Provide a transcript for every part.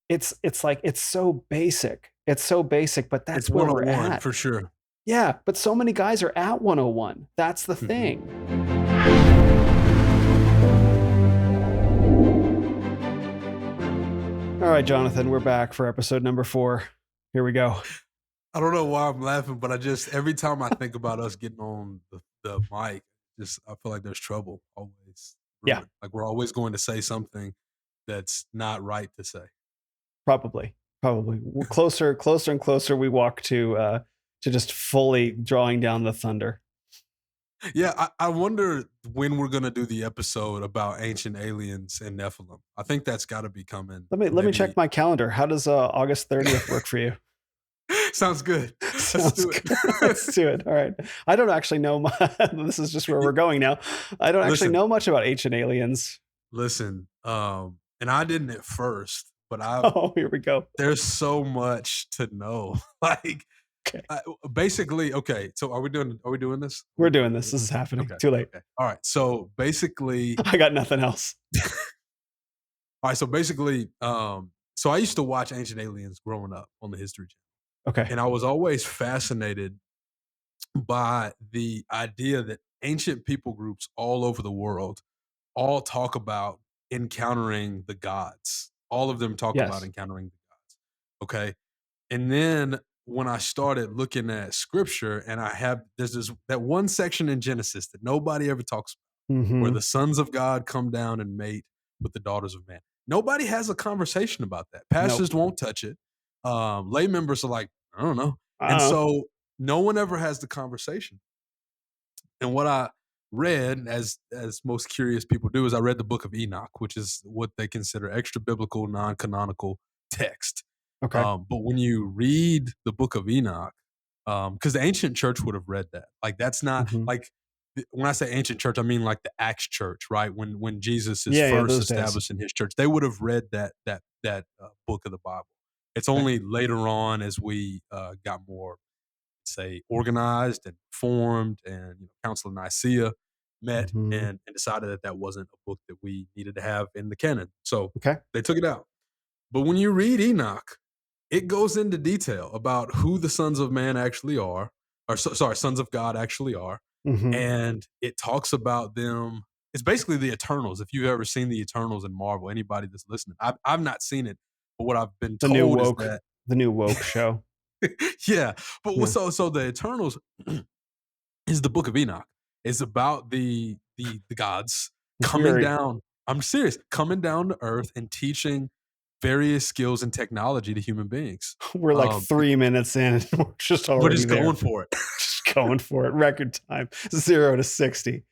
it's like it's so basic. It's so basic, but It's that's where we're 101 at. for sure. Yeah, but so many guys are at 101. That's the Mhm. thing. All right, Jonathan, we're back for episode number 4. Here we go. I don't know why I'm laughing, but every time I think about us getting on the mic, I feel like there's trouble always Yeah, brewing. Like we're always going to say something that's not right to say. probably. Probably. We're closer and closer we walk to just fully drawing down the thunder. Yeah, I wonder when we're gonna do the episode about ancient aliens and Nephilim. I think that's got to be coming. Let me check my calendar. How does August 30th work for you? Sounds good. Let's Sounds do it. good. Let's do it. All right. I don't actually know. This is just where we're going now. I don't actually Listen, know much about ancient aliens. listen. And I didn't at first, but Oh, here we go. there's so much to know. Like, Okay. basically, okay. So are we doing this? We're doing this. This is happening. Okay. Too late. Okay. All right. So basically, I got nothing else. all right. So basically, so I used to watch Ancient Aliens growing up on the History Channel, Okay. and I was always fascinated by the idea that ancient people groups all over the world all talk about encountering the gods. All of them talk about Yes. encountering the gods. Okay. And then when I started looking at scripture, and there's that one section in Genesis that nobody ever talks about, where Mm-hmm. the sons of God come down and mate with the daughters of man. Nobody has a conversation about that. Pastors Nope. won't touch it. Lay members are like, I don't know. I And don't know. so no one ever has the conversation. And what I read, as most curious people do, is I read the book of Enoch, which is what they consider extra biblical, non-canonical text. Okay. But when you read the book of Enoch, because the ancient church would have read that. Like that's not Mm-hmm. like when I say ancient church, I mean like the Acts church, right? When Jesus is Yeah. first Those days. established in his church, they would have read that book of the Bible. It's Okay. only later on as we got more, say, organized and formed, and Council of Nicaea met Mm-hmm. and decided that that wasn't a book that we needed to have in the canon. So Okay. they took it out. But when you read Enoch, it goes into detail about who the sons of man actually are, or sons of God actually are. Mm-hmm. And it talks about them. It's basically the Eternals. If you've ever seen the Eternals in Marvel, anybody that's listening, I've not seen it, but what I've been The new told is woke. that, The new woke show. yeah. But Yeah. so the Eternals is the book of Enoch. It's about the gods coming We're down. I'm serious, coming down to earth and teaching various skills and technology to human beings. we're like Um, 3 minutes in, and we're just we're already just there. going for it. Just going for it. Record time 0 to 60.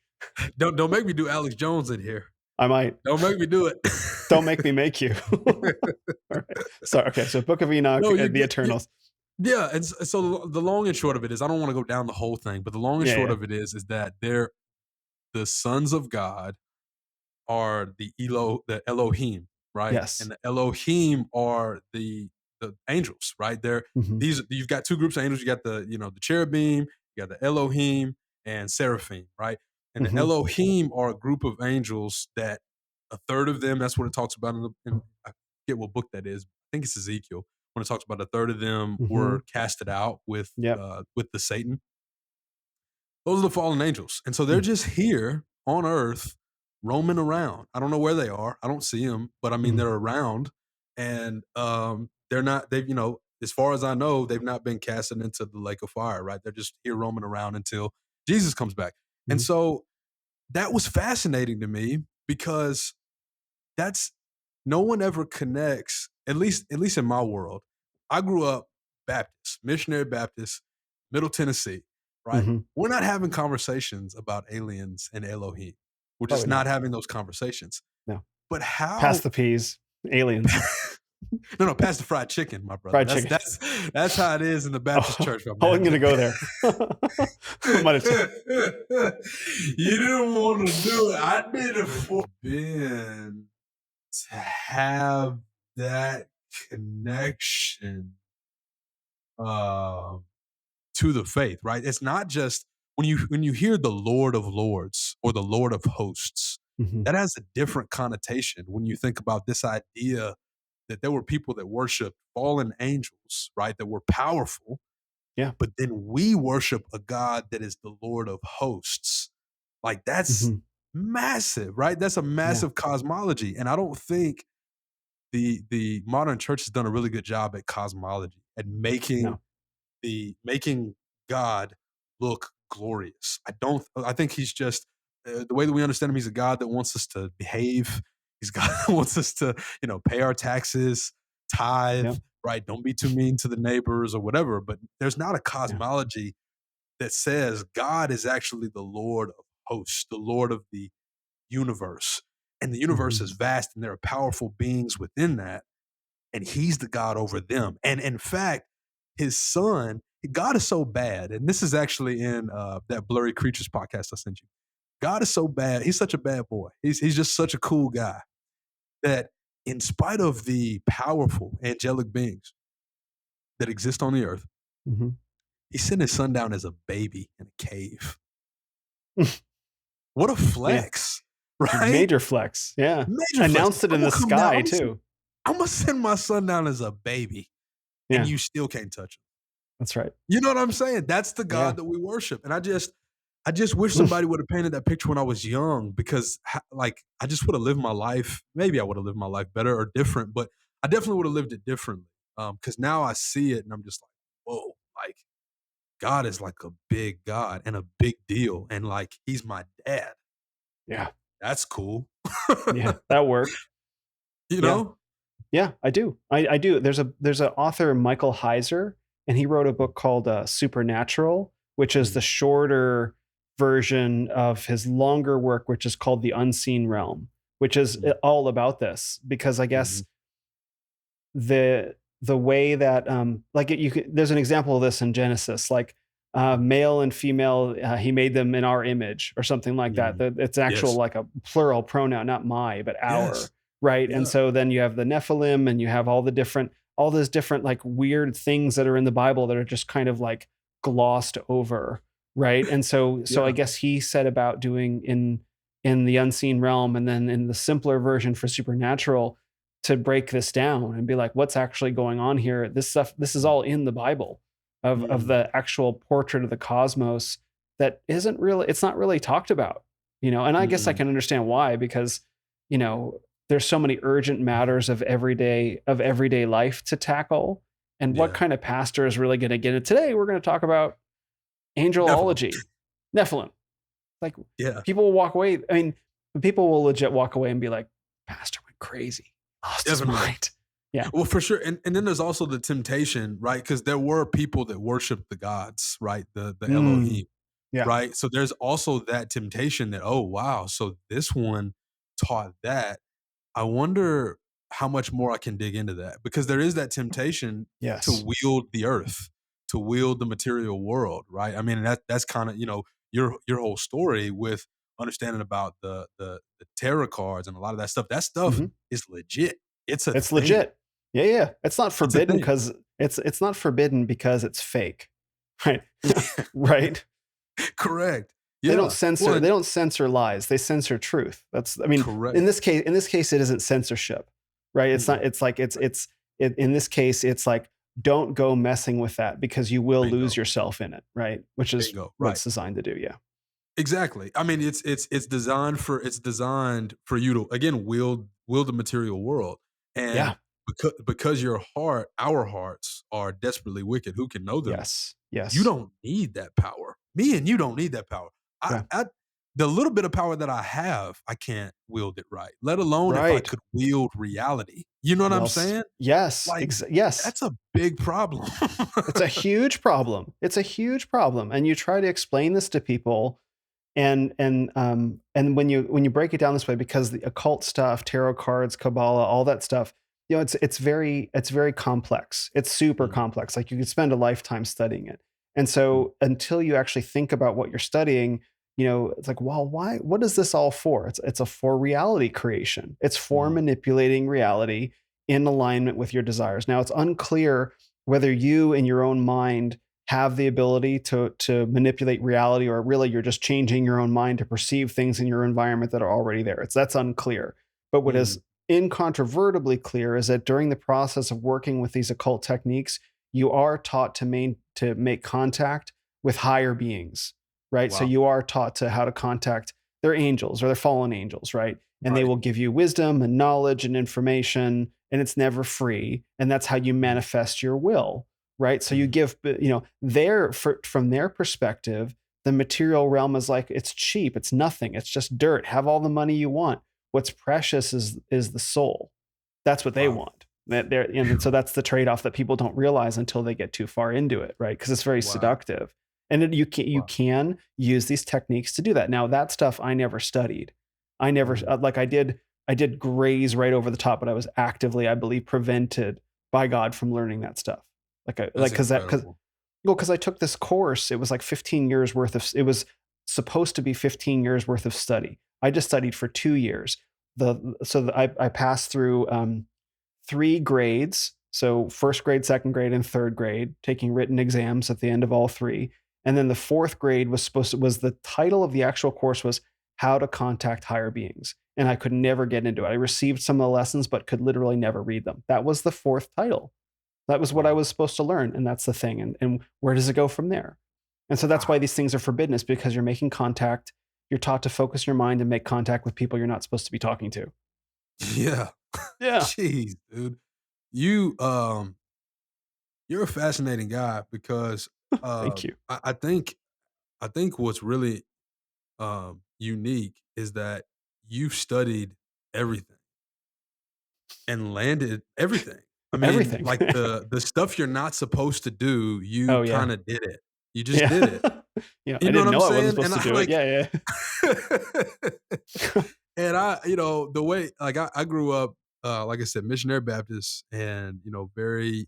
Don't make me do Alex Jones in here. I might. Don't make me do it. Don't make me make you. All right. Sorry. Okay. So Book of Enoch, No, you the get Eternals. yeah. And so the long and short of it is, I don't want to go down the whole thing, but the long and Yeah. short Yeah. of it is that they're the sons of God are the Elohim, right? Yes. And the Elohim are the angels, right? Mm-hmm. You've got two groups of angels. You got the cherubim, you got the Elohim and seraphim, right? And the Mm-hmm. Elohim are a group of angels that a third of them. That's what it talks about in I forget what book that is. I think it's Ezekiel when it talks about a third of them Mm-hmm. were casted out Yep. with the Satan. Those are the fallen angels. And so they're Mm-hmm. just here on earth roaming around. I don't know where they are. I don't see them, but I mean, they're around, and they're not, as far as I know, they've not been casted into the lake of fire, right? They're just here roaming around until Jesus comes back. And Mm-hmm. so that was fascinating to me because that's no one ever connects, at least in my world. I grew up Baptist, missionary Baptist, Middle Tennessee, right? Mm-hmm. We're not having conversations about aliens and Elohim. We're just Probably not not. having those conversations. No. But Pass how the peas. Aliens. no, pass the fried chicken, my brother. Fried That's chicken. that's how it is in the Baptist church, my I man. wasn't going to go there. I might have You didn't want to do it. I did it for Ben to have that connection to the faith, right? It's not just when you hear the Lord of Lords or the Lord of Hosts, Mhm. that has a different connotation when you think about this idea that there were people that worshiped fallen angels, right, that were powerful. Yeah. But then we worship a God that is the Lord of hosts. Like that's massive, right? That's a massive cosmology. And I don't think the modern church has done a really good job at cosmology, at making making God look glorious. I think he's just the way that we understand him, he's a God that wants us to behave. He's God that wants us to, pay our taxes, tithe, right? Don't be too mean to the neighbors or whatever. But there's not a cosmology that says God is actually the Lord of hosts, the Lord of the universe. And the universe is vast and there are powerful beings within that. And he's the God over them. And in fact, his son, God is so bad. And this is actually in that Blurry Creatures podcast I sent you. God is so bad. He's such a bad boy. He's just such a cool guy that in spite of the powerful angelic beings that exist on the earth, he sent his son down as a baby in a cave. What a flex, right? Major flex. Yeah. Major Announced flex. it in the sky too. I'm going to send my son down as a baby and you still can't touch him. That's right. You know what I'm saying? That's the God that we worship. And I just wish somebody would have painted that picture when I was young, because like I just would have lived my life. Maybe I would have lived my life better or different, but I definitely would have lived it differently. Because now I see it and I'm just like, whoa, like God is like a big God and a big deal. And like, he's my dad. Yeah. That's cool. Yeah, that worked. You know? Yeah, I do. I do. There's an author, Michael Heiser, and he wrote a book called Supernatural, which is the shorter version of his longer work, which is called The Unseen Realm, which is all about this. Because I guess the way that there's an example of this in Genesis, like male and female, he made them in our image or something like that. It's actual like a plural pronoun, not my, but our. Right. Yeah. And so then you have the Nephilim and you have all those different like weird things that are in the Bible that are just kind of like glossed over. Right. And so I guess he set about doing in the Unseen Realm and then in the simpler version for Supernatural to break this down and be like, what's actually going on here? This is all in the Bible of the actual portrait of the cosmos that isn't really, it's not really talked about, and I guess I can understand why, because, there's so many urgent matters of everyday life to tackle. And what kind of pastor is really going to get it? Today, we're going to talk about angelology, Nephilim. Like, people will walk away. I mean, people will legit walk away and be like, pastor went crazy. Lost his mind. Yeah. Well, for sure. And then there's also the temptation, right? Because there were people that worshiped the gods, right? The Elohim. Yeah. Right. So there's also that temptation that, oh, wow. So this one taught that. I wonder how much more I can dig into that, because there is that temptation to wield the earth, to wield the material world, right? I mean, that's kind of, your whole story with understanding about the tarot cards and a lot of that stuff. That stuff is legit. It's legit. Yeah. It's not forbidden because it's not forbidden because it's fake. Right. Right. Correct. Yeah. They don't censor lies. They censor truth. Correct. In this case, it isn't censorship, right? It's not, in this case, it's like, don't go messing with that because you will lose yourself in it. Right. Which is what it's designed to do. Yeah. Exactly. I mean, it's designed for you to, again, wield the material world. And because our hearts are desperately wicked, who can know them? Yes. You don't need that power. Me and you don't need that power. The little bit of power that I have, I can't wield it right, let alone if I could wield reality. You know what I'm saying? Yes. Yes. That's a big problem. It's a huge problem. And you try to explain this to people, and when you break it down this way, because the occult stuff, tarot cards, Kabbalah, all that stuff, it's very complex. It's super complex. Like, you could spend a lifetime studying it. And so until you actually think about what you're studying, it's like, well, why? What is this all for? It's for reality creation. It's for manipulating reality in alignment with your desires. Now, it's unclear whether you in your own mind have the ability to manipulate reality, or really you're just changing your own mind to perceive things in your environment that are already there. That's unclear. But what is incontrovertibly clear is that during the process of working with these occult techniques, you are taught to make contact with higher beings, right? So Wow. you are taught to how to contact their angels or their fallen angels, right? And they Right. will give you wisdom and knowledge and information, and it's never free. And that's how you Mhm. manifest your will, right? So you Mhm. give, from their perspective, the material realm is like it's cheap, it's nothing, it's just dirt. Have all the money you want. What's precious is the soul. That's what they Wow. want. And so that's the trade-off that people don't realize until they get too far into it, right? Because it's very Wow. seductive. And you Wow. can use these techniques to do that. Now that stuff I never studied. I never Mhm. like I did graze right over the top, but I was actively, I believe, prevented by God from learning that stuff. That's Because incredible. well, because I took this course, it was like 15 years worth of, it was supposed to be 15 years worth of study. I just studied for 2 years. I passed through 3 grades. So first grade, second grade, and third grade, taking written exams at the end of all three. And then the fourth grade was the title of the actual course was How to Contact Higher Beings. And I could never get into it. I received some of the lessons, but could literally never read them. That was the fourth title. That was what I Wow. was supposed to learn. And that's the thing. And where does it go from there? And so that's why Ah, these things are forbidden, is because you're making contact. You're taught to focus your mind and make contact with people you're not supposed to be talking to. yeah. Yeah. Jeez, dude. You you're a fascinating guy because Thank you. I think what's really unique is that you've studied everything and landed everything. I mean, Everything. like the stuff you're not supposed to do, you Oh, yeah. kind of did it. You just Yeah. did it. Yeah. You I know what didn't I'm know I wasn't saying? supposed And to I do it. like Yeah. Yeah. and the way like I grew up, like I said, missionary Baptist, and very,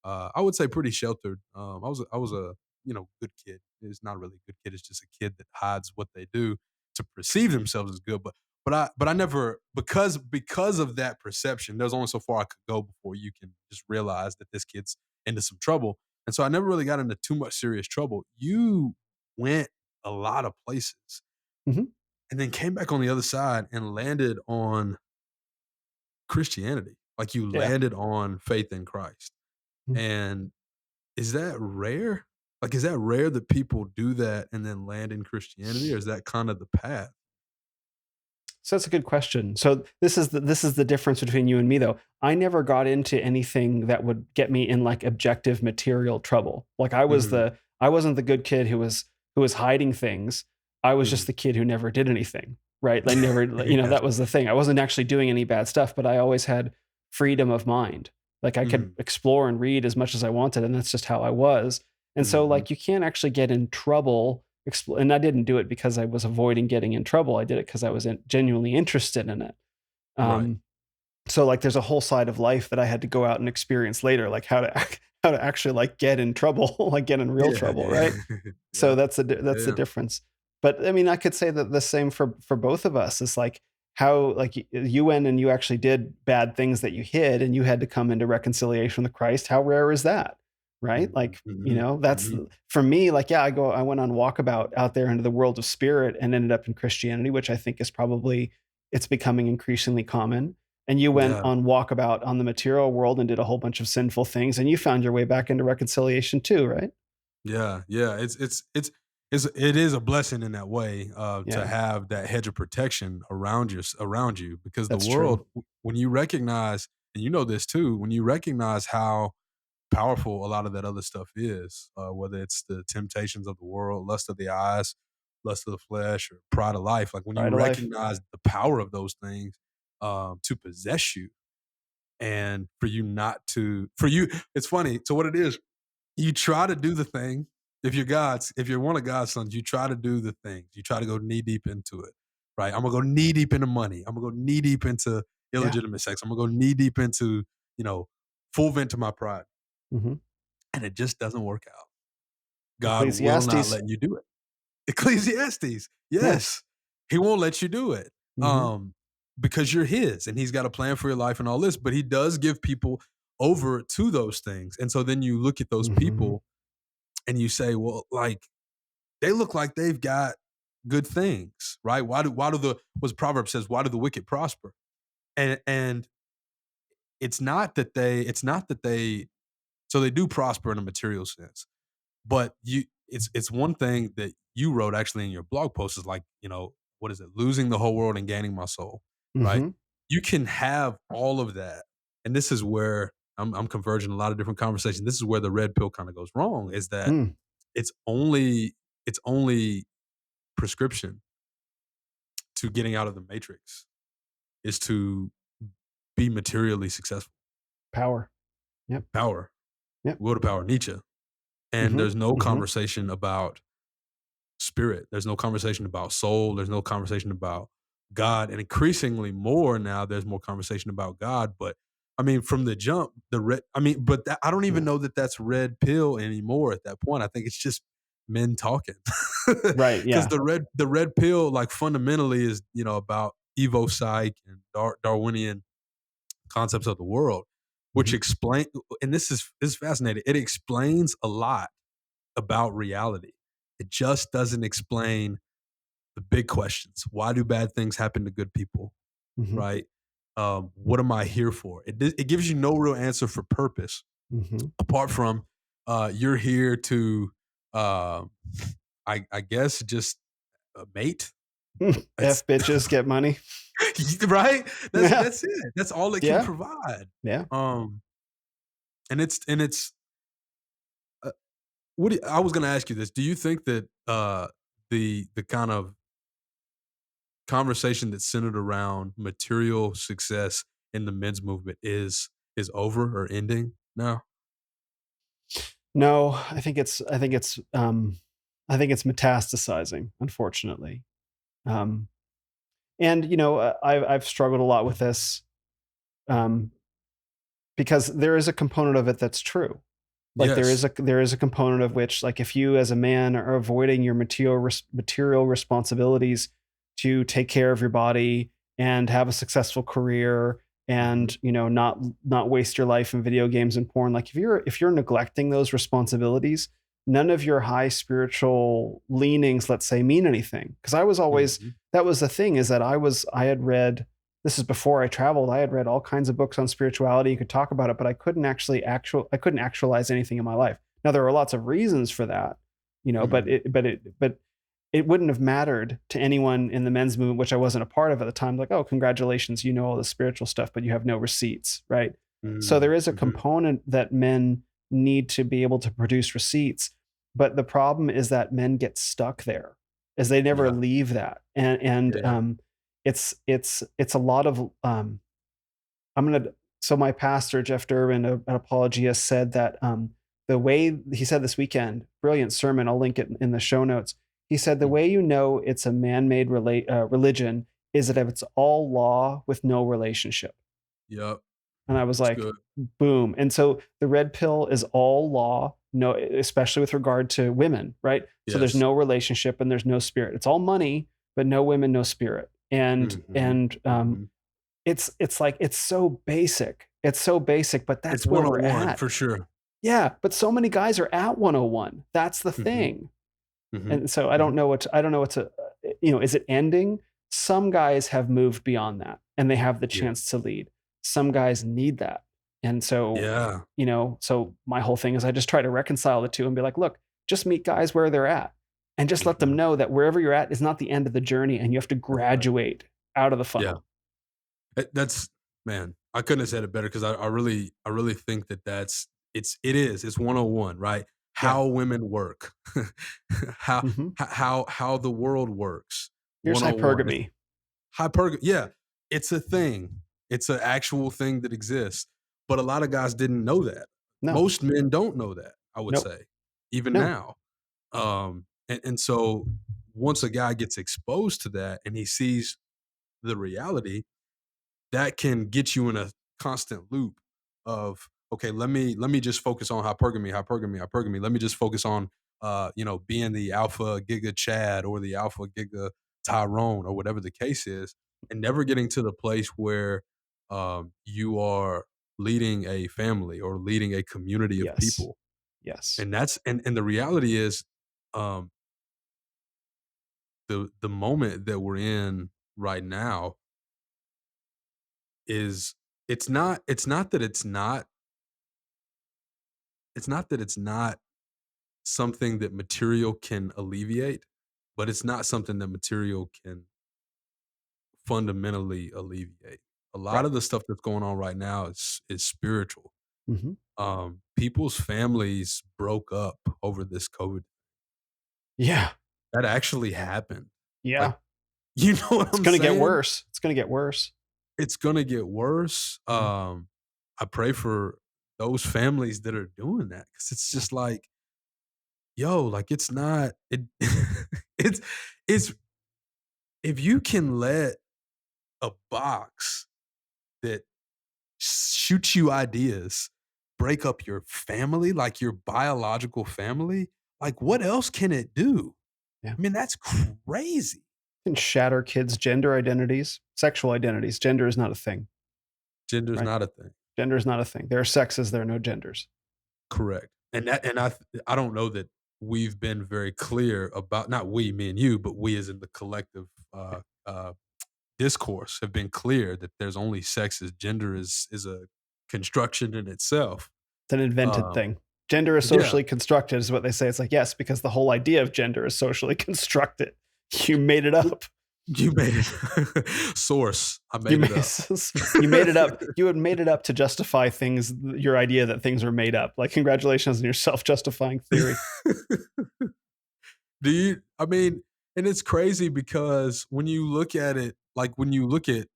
I would say pretty sheltered. I was a good kid. It's not really a good kid. It's just a kid that hides what they do to perceive themselves as good. But I never, because of that perception. There's only so far I could go before you can just realize that this kid's into some trouble. And so I never really got into too much serious trouble. You went a lot of places Mhm. and then came back on the other side and landed on Christianity. Like, you Yeah. landed on faith in Christ. Mhm. And is that rare? Like, is that rare that people do that and then land in Christianity, or is that kind of the path? So that's a good question. So this is the difference between you and me, though. I never got into anything that would get me in like objective material trouble. Like Mhm, I wasn't the good kid who was hiding things. I was just mhm. the kid who never did anything. Right? Like never, Yes. that was the thing. I wasn't actually doing any bad stuff, but I always had freedom of mind. Like I could Mhm, explore and read as much as I wanted, and that's just how I was. And so mhm. like you can't actually get in trouble, and I didn't do it because I was avoiding getting in trouble. I did it because I was genuinely interested in it. Right. Um, so like, there's a whole side of life that I had to go out and experience later, like how to actually like get in trouble, like get in real Yeah, trouble, yeah. right? So Yeah. that's the Yeah. difference. But I mean, I could say that the same for both of us. It's like how like you went and you actually did bad things that you hid, and you had to come into reconciliation with Christ. How rare is that, right? Mhm, Like mhm, that's mhm. for me. Like yeah, I went on walkabout out there into the world of spirit and ended up in Christianity, which I think is probably it's becoming increasingly common. And you went Yeah. on walkabout on the material world and did a whole bunch of sinful things, and you found your way back into reconciliation too, right? Yeah, yeah, it is a blessing in that way, to Yeah, have that hedge of protection around you, because the that's true. world, when you recognize, and you know this too, when you recognize how powerful a lot of that other stuff is, whether it's the temptations of the world, lust of the eyes, lust of the flesh, or pride of life. Like, when you Pride of life. recognize the power of those things, to possess you, and for you, it's funny. So what it is, you try to do the thing. If you're one of God's sons, you try to do the things. You try to go knee deep into it, right? I'm gonna go knee deep into money. I'm gonna go knee deep into Yeah. illegitimate sex. I'm gonna go knee deep into, you know, full vent to my pride. Mhm. And it just doesn't work out. God will not Ecclesiastes. let you do it. Ecclesiastes, Yeah. yes. He won't let you do it. Mhm. Um, because you're his and he's got a plan for your life and all this, but he does give people over to those things. And so then you look at those Mhm. people and you say, well, like, they look like they've got good things, right? Why do the, was Proverbs says, why do the wicked prosper? and it's not that they so they do prosper in a material sense, but it's one thing that you wrote actually in your blog post is like, what is it? Losing the whole world and gaining my soul, right? Hmm. You can have all of that. And this is where I'm converging a lot of different conversations. This is where the red pill kind of goes wrong is that Mm, it's only prescription to getting out of the matrix is to be materially successful. power. Yep. Power, Yep. will to power, Nietzsche. And Hmm. there's no Hmm. conversation about spirit. There's no conversation about soul. There's no conversation about God. And increasingly more now, there's more conversation about God. But I mean, from the jump, but I don't even Yeah. know that that's red pill anymore at that point. I think it's just men talking. Right. Because Yeah. the red pill, like fundamentally, is about evo psych and Darwinian concepts of the world, which Hmm. explain. And this is fascinating. It explains a lot about reality. It just doesn't explain the big questions. Why do bad things happen to good people? Hmm. Right? What am I here for? It gives you no real answer for purpose Hmm. apart from you're here to, uh, I guess, just mate. That's F bitches get money. right. That's Yeah. that's it. That's all it can Yeah. provide. Yeah. Um, and it's I was going to ask you this. Do you think that the kind of conversation that's centered around material success in the men's movement is over or ending now? No, I think it's metastasizing, unfortunately. Um, and I've struggled a lot with this, um, because there is a component of it that's true. Like Yes. there is a component of which, like, if you as a man are avoiding your material responsibilities to take care of your body and have a successful career, Mhm. and not waste your life in video games and porn, like if you're neglecting those responsibilities, none of your high spiritual leanings, let's say, mean anything. Because I was always, Mhm. that was the thing, is that I had read, this is before I traveled. I had read all kinds of books on spirituality. You could talk about it, but I couldn't actualize anything in my life. Now there were lots of reasons for that, Mhm. but it wouldn't have mattered to anyone in the men's movement, which I wasn't a part of at the time. Like, oh, congratulations, you know all the spiritual stuff, but you have no receipts, right? So there Mm. is a Mhm. component that men need to be able to produce receipts, but the problem is that men get stuck there, as they never Yeah. leave that, and Yeah. it's a lot of I'm gonna so my pastor Jeff Durbin at Apologia said that, the way he said this weekend, brilliant sermon, I'll link it in the show notes. He said the Mhm. way you know it's a man-made religion is that if it's all law with no relationship. Yep. And I was It's like, good. boom. And so the red pill is all law, no, especially with regard to women, right? So there's Yes. no relationship and there's no spirit. It's all money, but no women, no spirit. And Mhm. and Mhm. it's like it's so basic. It's so basic, but It's that's where we're 101 at. for sure. Yeah, but so many guys are at 101. That's the Mhm. thing. Mhm. And so Mhm. I don't know what to, is it ending? Some guys have moved beyond that and they have the Yeah. chance to lead. Some guys need that. And so, Yeah. so my whole thing is I just try to reconcile the two and be like, look, just meet guys where they're at and just let them Mhm. know that wherever you're at is not the end of the journey and you have to That's right. graduate out of the Yeah. funnel. That's man, I couldn't have said it better because I really think that it's 101, right? Yeah. How women work, how Hmm. how the world works. Here's 101. It's hypergamy. yeah, it's a thing. It's an actual thing that exists. But a lot of guys didn't know that. No, Most men don't know that, I would nope, say, even no. now. And so once a guy gets exposed to that and he sees the reality, that can get you in a constant loop of, okay, let me just focus on hypergamy. Let me just focus on being the alpha giga Chad or the alpha giga Tyrone or whatever the case is, and never getting to the place where you are leading a family or leading a community of Yes. people. Yes. And and the reality is, um the moment that we're in right now is it's not that it's not something that material can alleviate, but it's not something that material can fundamentally alleviate. A lot Right. of the stuff that's going on right now is spiritual. Hmm. People's families broke up over this COVID. Yeah. That actually happened. Like, Yeah. you know what It's I'm going to get saying? worse. It's going to get worse. It's gonna get worse. Yeah. I pray for those families that are doing that because it's Yeah. just like, yo, like it's not it. it's it's if you can let a box that shoots you ideas break up your family, like your biological family, like what else can it do? Yeah. I mean, that's crazy. Can shatter kids' gender identities, sexual identities. Gender is not a thing, Gender's right? not a thing. Gender is not a thing. There are sexes, there are no genders. Correct. And I don't know that we've been very clear about, not we, me and you, but we as in the collective discourse have been clear that there's only sexes. Gender is a construction in itself. It's an invented Um, thing. Gender is yeah, socially constructed, is what they say. It's like, yes, because the whole idea of gender is socially constructed. You made it up. you made it. Source. I You made it made, up. you made it up. You had made it up to justify things, your idea that things are made up. Like, congratulations on your self justifying theory. Do you? I mean, and it's crazy because when you look at it, like when you look at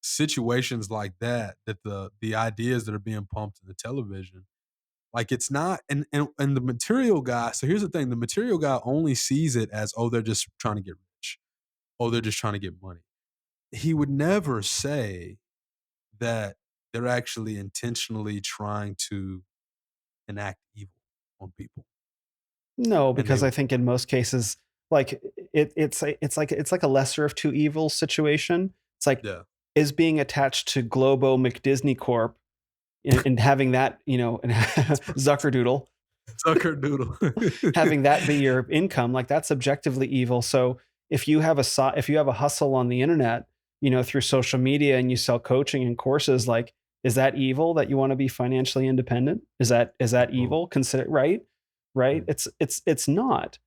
situations like that, that the ideas that are being pumped in the television, like it's not, and the material guy. So here's the thing: the material guy only sees it as, oh, they're just trying to get rich. Oh, they're just trying to get money. He would never say that they're actually intentionally trying to enact evil on people, No, and they, because I think in most cases, like it's like a lesser of two evils situation. It's like, yeah, is being attached to Globo McDisney Corp and having that, and Zuckerdoodle, sucker doodle. having that be your income, like that's objectively evil. So if you have a hustle on the internet, through social media and you sell coaching and courses, like is that evil that you want to be financially independent? Is that Oh, evil? Consider right? Right? mm, It's not.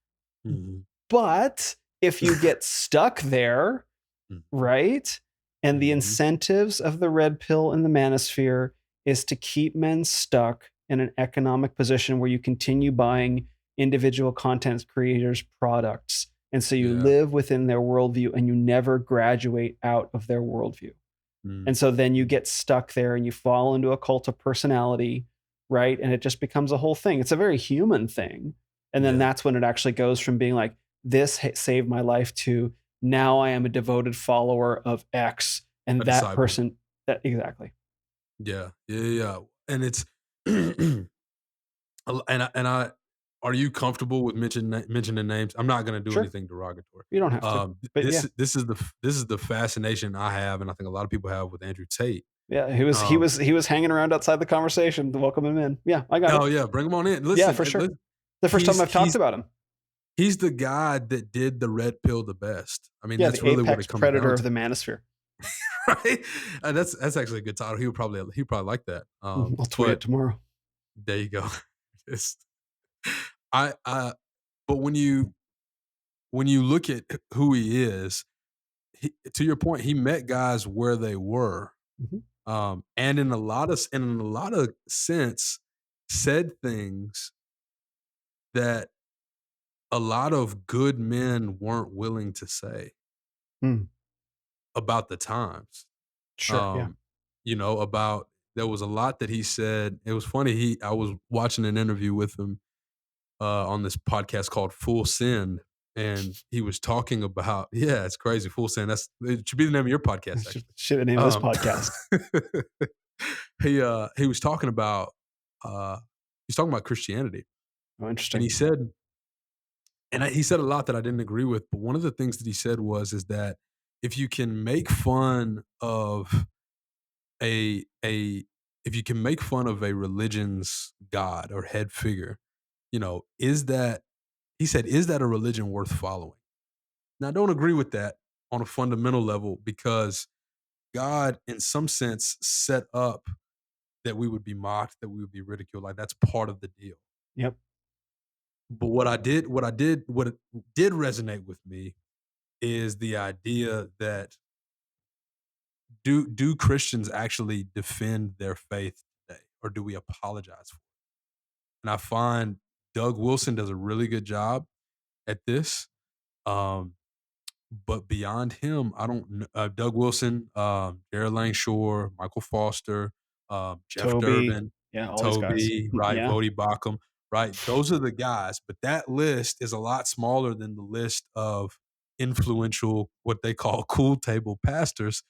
mhm, But if you get stuck there, mhm, right? And the mhm. incentives of the red pill and the manosphere is to keep men stuck in an economic position where you continue buying individual content creators' products. And so you Yeah. live within their worldview and you never graduate out of their worldview. Mm, And so then you mm, get stuck there and you fall into a cult of personality, right? And it just becomes a whole thing. It's a very human thing. And then yeah. that's when it actually goes from being like, this saved my life to now I am a devoted follower of X. And A that disciple. person, that exactly. Yeah. Yeah, yeah, yeah. And it's and I are you comfortable with mentioning names? I'm not gonna do Sure. anything derogatory. You don't have to. But yeah, This is the fascination I have, and I think a lot of people have with Andrew Tate. yeah, he was hanging around outside the conversation to welcome him in. Yeah, I got it. Oh yeah, bring him on in. Yeah, Listen, for sure. The first time he's I've talked he's about him. he's the guy that did the red pill the best. I mean, Yeah, that's the really what apex it comes predator down of to, the manosphere. right? That's actually a good title. He probably like that. I'll tweet it But tomorrow. there you go. It's, I but when you look at who he is, to your point, he met guys where they were, Mhm. and in a lot of sense, said things that a lot of good men weren't willing to say Mm, about the times. sure. Yeah. Um, about there was a lot that he said. It was funny. I was watching an interview with him on this podcast called Full Send, and he was talking about, yeah, it's crazy. Full Send. It should be the name of your podcast, actually. Should the name of this Um, podcast. he was talking about uh, Christianity, Oh, and interesting. he said, he said a lot that I didn't agree with, but one of the things that he said is that if you can make fun of a if you can make fun of a religion's god or head figure, is that, he said, is that a religion worth following? Now, I don't agree with that on a fundamental level because God, in some sense, set up that we would be mocked, that we would be ridiculed. Like that's part of the deal. Yep. But what it did resonate with me is the idea that do Christians actually defend their faith today, or do we apologize for it? And I find Doug Wilson does a really good job at this. Um, but beyond him, I don't kn Doug Wilson, Jared Langshore, Michael Foster, Jeff Toby. Durbin, Yeah, all these guys. Toby, right, Yeah. Vody Bakum, right? Those are the guys, but that list is a lot smaller than the list of influential, what they call cool table pastors,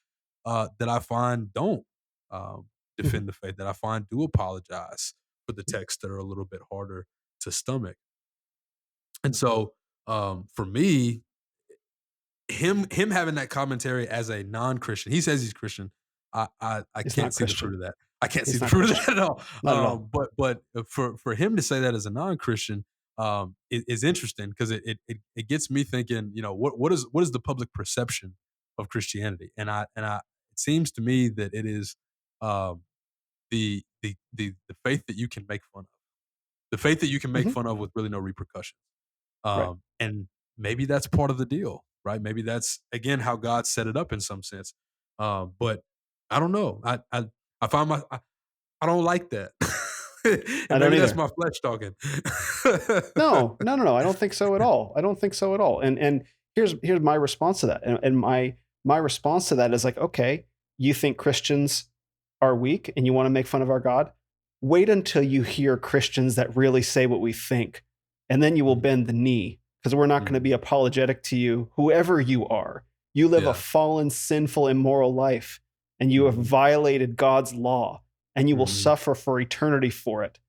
that I find don't, Mhm. defend the faith, that I find do apologize for the texts that are a little bit harder to stomach. And so, for me, him having that commentary as a non-Christian, he says he's Christian. I He's can't not see the fruit Christian. of that. I can't see He's the not fruit of Christian. that at all. Not at all. But for him to say that as a non-Christian, is interesting because it gets me thinking. You know, what is the public perception of Christianity? And it seems to me that it is um, the faith that you can make fun of, the faith that you can make Mhm. fun of with really no repercussion. Right. And maybe that's part of the deal, right? Maybe that's again how God set it up in some sense. But I don't know. I find I don't like that, I and don't maybe that's either. my flesh talking. No, no, no, no. I don't think so at all. I don't think so at all. And here's my response to that. And my response to that is like, okay, you think Christians are weak and you want to make fun of our God? Wait until you hear Christians that really say what we think, and then you will Mhm, bend the knee because we're not going to mhm. be apologetic to you, whoever you are. You live a Yeah. fallen, sinful, immoral life, and you have Mhm, violated God's law, and you will mhm, suffer for eternity for it.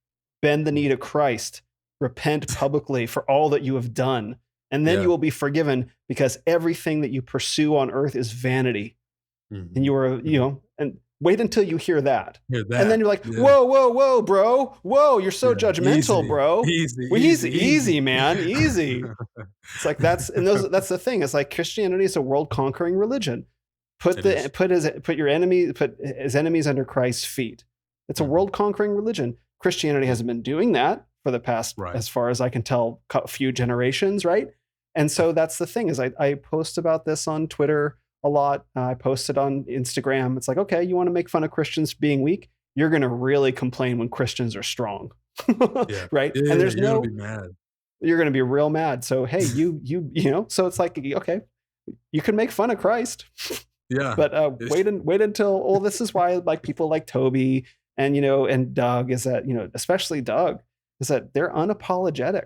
Bend the knee mhm. to Christ, repent publicly for all that you have done, and then you Yeah. will be forgiven because everything that you pursue on earth is vanity. And Mhm, you are, mhm. and wait until you hear that. Hear And then that. you're like, Yeah, whoa, whoa, whoa, bro. Whoa, you're so yeah. judgmental, Easy, bro. easy, Well, easy, easy. easy, man, easy. It's like that's the thing. It's like Christianity is a world conquering religion. It is. Put his enemies under Christ's feet. It's a Mhm. world conquering religion. Christianity Yeah. hasn't been doing that for the past, Right. as far as I can tell, few generations, right? And so that's the thing is I post about this on Twitter a lot. I post it on Instagram. It's like, okay, you want to make fun of Christians being weak? You're going to really complain when Christians are strong, Yeah. right? Yeah, yeah, And yeah, there's you're gonna be no, mad. you're going to be real mad. So hey, so it's like, okay, you can make fun of Christ, Yeah. but It's wait until, well, this is why like people like Toby and and Doug, is that especially Doug, is that they're unapologetic,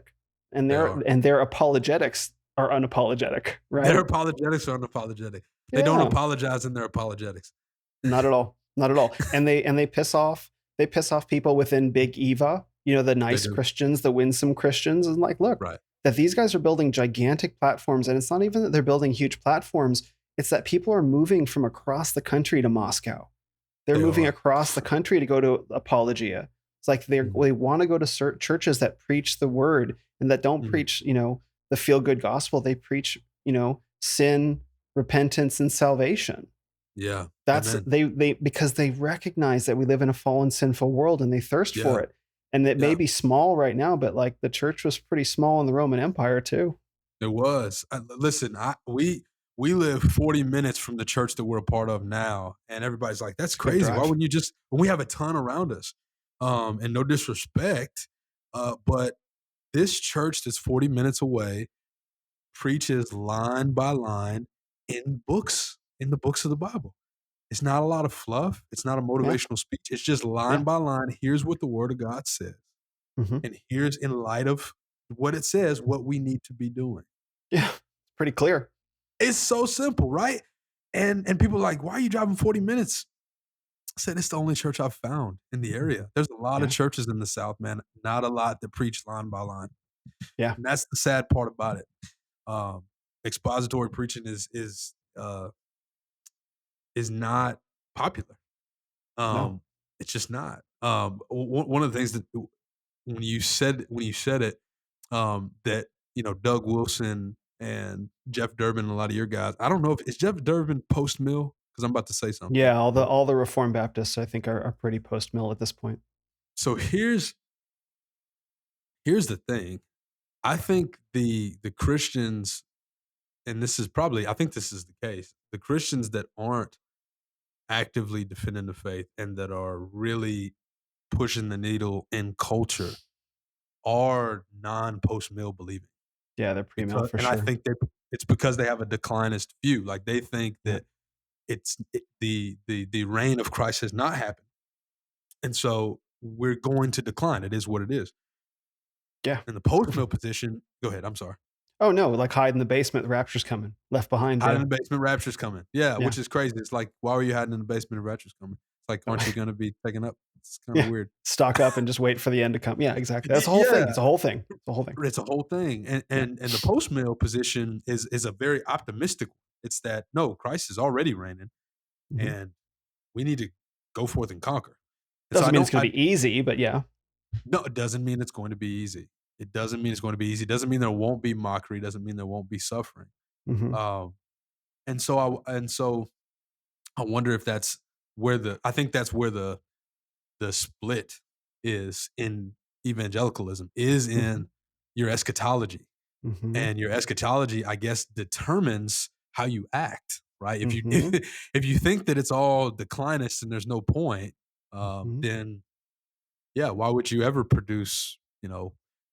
and they are. their apologetics are unapologetic, Their right? apologetics are unapologetic. They don't Yeah, apologize in their apologetics. not at all, not at all. And they piss off people within Big Eva, the They nice do. Christians, the winsome Christians, and like, look, Right. that these guys are building gigantic platforms, and it's not even that they're building huge platforms. It's that people are moving from across the country to Moscow. They're They moving are. across the country to go to Apologia. It's like Mhm, they want to go to churches that preach the word and that don't mhm. preach, the feel good gospel. They preach, sin, repentance, and salvation. Yeah. That's Amen. they because they recognize that we live in a fallen, sinful world, and they thirst for Yeah. it. And it may Yeah. be small right now, but like the church was pretty small in the Roman Empire too. It was. Listen, we live 40 minutes from the church that we're a part of now, and everybody's like, "That's It's a good crazy. Why drive. wouldn't you just?" When we have a ton around us, and no disrespect, but this church that's 40 minutes away preaches line by line in the books of the Bible. It's not a lot of fluff. It's not a Yeah, motivational speech. It's just line yeah, by line. Here's what the Word of God says, hmm, and here's in light of what it says, what we need to be doing. yeah. Pretty clear. It's so simple, right? And people are like, "Why are you driving 40 minutes?" I said, "It's the only church I've found in the area." There's a lot of Yeah, churches in the South, man, not a lot that preach line by line, yeah. and that's the sad part about it. Um, expository preaching is not popular. No. Um, it's just not. One of the things that when you said it, that Doug Wilson and Jeff Durbin and a lot of your guys. I don't know if is Jeff Durbin post mill because I'm about to say something. Yeah, all the Reformed Baptists, I think, are pretty post-mill at this point. So here's the thing. I think the Christians, and this is probably, I think this is the case. The Christians that aren't actively defending the faith and that are really pushing the needle in culture are non-post mill believing. Yeah, they're pre-mill for And I sure. think it's because they have a declinist view. Like they think Yeah. that the reign of Christ has not happened, and so we're going to decline. It is what it is. Yeah. In the post mill position, go ahead. I'm sorry. Oh no, like hide in the basement, the rapture's coming. Left behind, Hide in yeah. the basement, rapture's coming. Yeah, Yeah. which is crazy. It's like, why were you hiding in the basement if rapture's coming? It's like, aren't you going to be taken up? It's kind of Yeah. weird. Stock up and just wait for the end to come. Yeah, exactly. That's the whole thing. Yeah, It's a whole thing. It's a whole thing. it's a whole thing. And Yeah. and the post mill position is a very optimistic one. It's that no, Christ is already reigning, Mhm. and we need to go forth and conquer. And so Doesn't I mean it's don't. gonna be easy, but yeah. No, it doesn't mean it's going to be easy. It doesn't mean it's going to be easy. It doesn't mean there won't be mockery. It doesn't mean there won't be suffering. Mhm. Um, and so I wonder if that's where I think that's where the split is in evangelicalism is Mhm. in your eschatology. Mhm. And your eschatology, I guess, determines how you act, right? If you Mhm. if you think that it's all declinist and there's no point, Mhm. then yeah, why would you ever produce,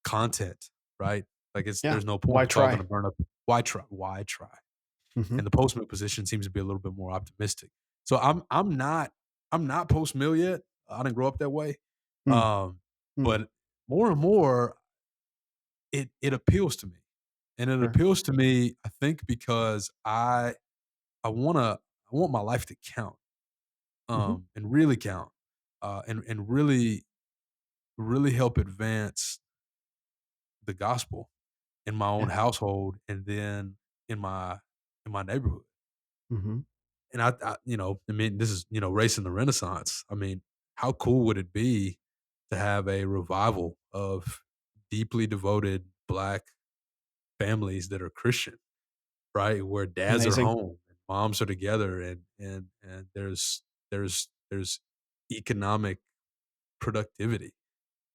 content, right? Like Yeah. there's no Why point. It's all going try? to burn up. Why try? Why try? Mhm. And the post mill position seems to be a little bit more optimistic. So I'm not post mill yet. I didn't grow up that way. Mm. Um, Mm. but more and more it appeals to me. And it Sure. appeals to me, I think, because I want my life to count, Mhm. and really count, and really help advance the gospel in my own Yeah. household and then in my in my neighborhood. Mhm. And I mean, this is race in the Renaissance. I mean, how cool would it be to have a revival of deeply devoted Black families that are Christian, right? Where dads are Amazing. home and moms are together, and there's economic productivity.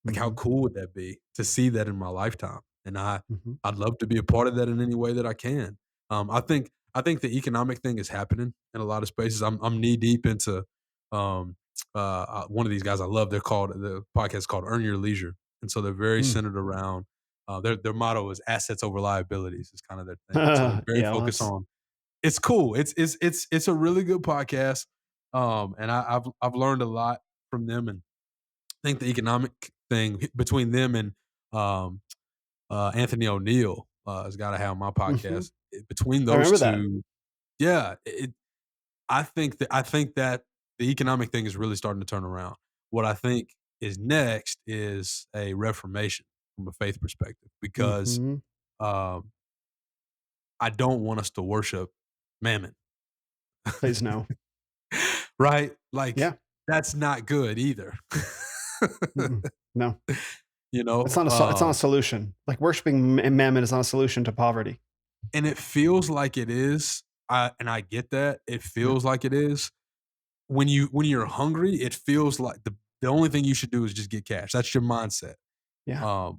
Like, how Mhm. cool would that be to see that in my lifetime? And Mhm. I'd love to be a part of that in any way that I can. I think the economic thing is happening in a lot of spaces. I'm knee deep into one of these guys I love. The podcast is called Earn Your Leisure, and so they're very Mm. centered around their motto is assets over liabilities is kind of their thing. So they're very Yeah, well, focused that's on. It's cool. It's a really good podcast. And I've learned a lot from them, and I think the economic thing between them and um, Anthony O'Neill has got to have on my mhm. podcast. Between I those remember that. two, yeah, I think that the economic thing is really starting to turn around. What I think is next is a reformation from a faith perspective, because Mhm. um, I don't want us to worship mammon, Please no. right? Like Yeah. that's not good either. Mm-mm. No. you It's know, not a it's not a solution. Like worshiping mammon is not a solution to poverty. and it feels like it is. And I get that. It Yeah. feels like it is. When you're hungry, it feels like the only thing you should do is just get cash. That's your mindset. Yeah.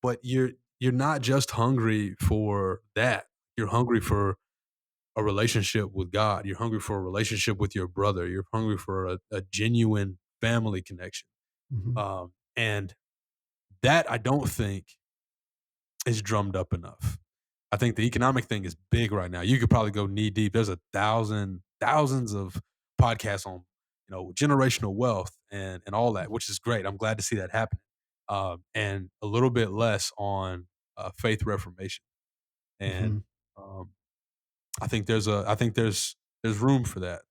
But you're not just hungry for that. You're hungry for a relationship with God. You're hungry for a relationship with your brother. You're hungry for a genuine family connection. Mhm. And that I don't think is drummed up enough. I think the economic thing is big right now. You could probably go knee deep. There's thousands of podcasts on, generational wealth and all that, which is great. I'm glad to see that happen. And a little bit less on faith reformation. And Mhm. um, I think there's room for that.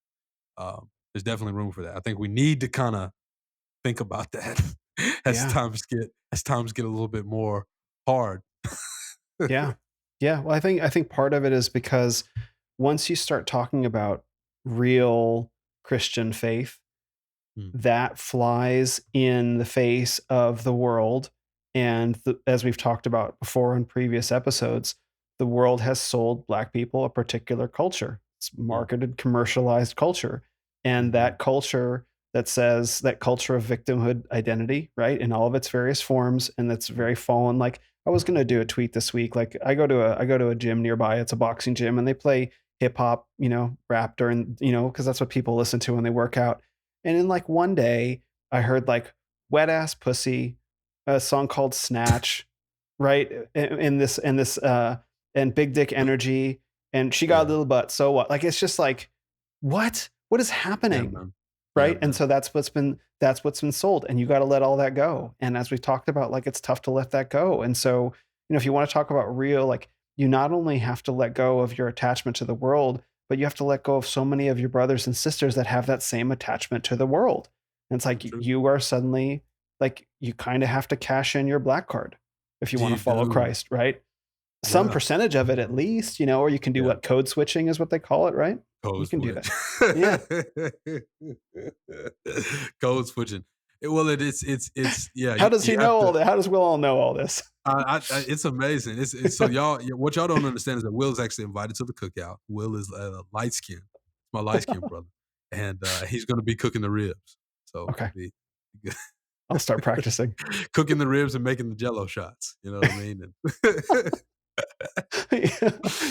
There's definitely room for that. I think we need to kind of think about that Yeah. as times get a little bit more hard. Yeah. Yeah. Well, I think part of it is because once you start talking about real Christian faith, Mm, that flies in the face of the world. And as we've talked about before in previous episodes, the world has sold Black people a particular culture It's Yeah. marketed, commercialized culture. And Mhm. that culture that says that culture of victimhood identity, right, in all of its various forms, and that's Mm. very fallen. Like I was gonna do a tweet this week. Like I go to a gym nearby. It's a boxing gym, and they play hip hop, rap during, because that's what people listen to when they work out. And in like one day, I heard like wet ass pussy, a song called Snatch, right? And big dick energy, and she got a Yeah. little butt. So what? Like it's just like, what? What is Yeah, happening? man. Yeah, Right? And man. so that's what's been sold, and you got to let all that go. And as we talked about, like it's tough to let that go. And so, if you want to talk about real, like you not only have to let go of your attachment to the world, but you have to let go of so many of your brothers and sisters that have that same attachment to the world. And it's like True. you are suddenly like you kind of have to cash in your black card if you want You to follow do. Christ, right? Some Yeah. percentage of it at least, or you can do Yeah. what code switching is what they call it, right? You Code can do switch. that. Yeah. Code switching. Well, it's yeah. How You, does he you have know all to. that? How does Will all know all this? It's amazing. It's so y'all. What y'all don't understand is that Will's actually invited to the cookout. Will is light skin. My light skinned brother, and he's going to be cooking the ribs. So Okay. be I'll start practicing. cooking the ribs and making the Jello shots. You know what I mean? And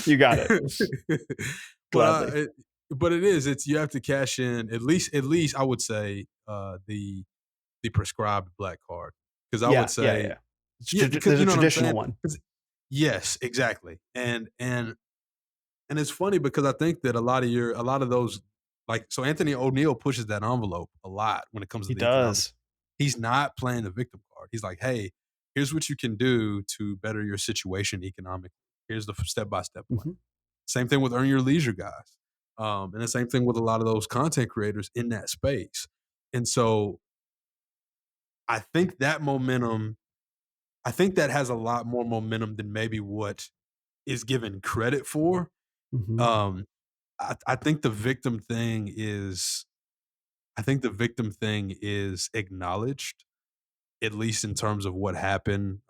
You got it. but Gladly. but it is. It's you have to cash in at least I would say the prescribed black card because I would Yeah, yeah, say yeah. yeah because There's you a know what I'm traditional saying. one. 'Cause- yes, exactly. And it's funny because I think that a lot of those like so Anthony O'Neill pushes that envelope a lot when it comes to He the economic. does. He's not playing the victim card. He's like, hey, here's what you can do to better your situation economically. Here's the step by step plan. Mhm, Same thing with Earn Your Leisure guys. And the same thing with a lot of those content creators in that space. And so I think that momentum, I think that has a lot more momentum than maybe what is given credit for. mhm, Um, I think the victim thing is, I think the victim thing is acknowledged, at least in terms of what happened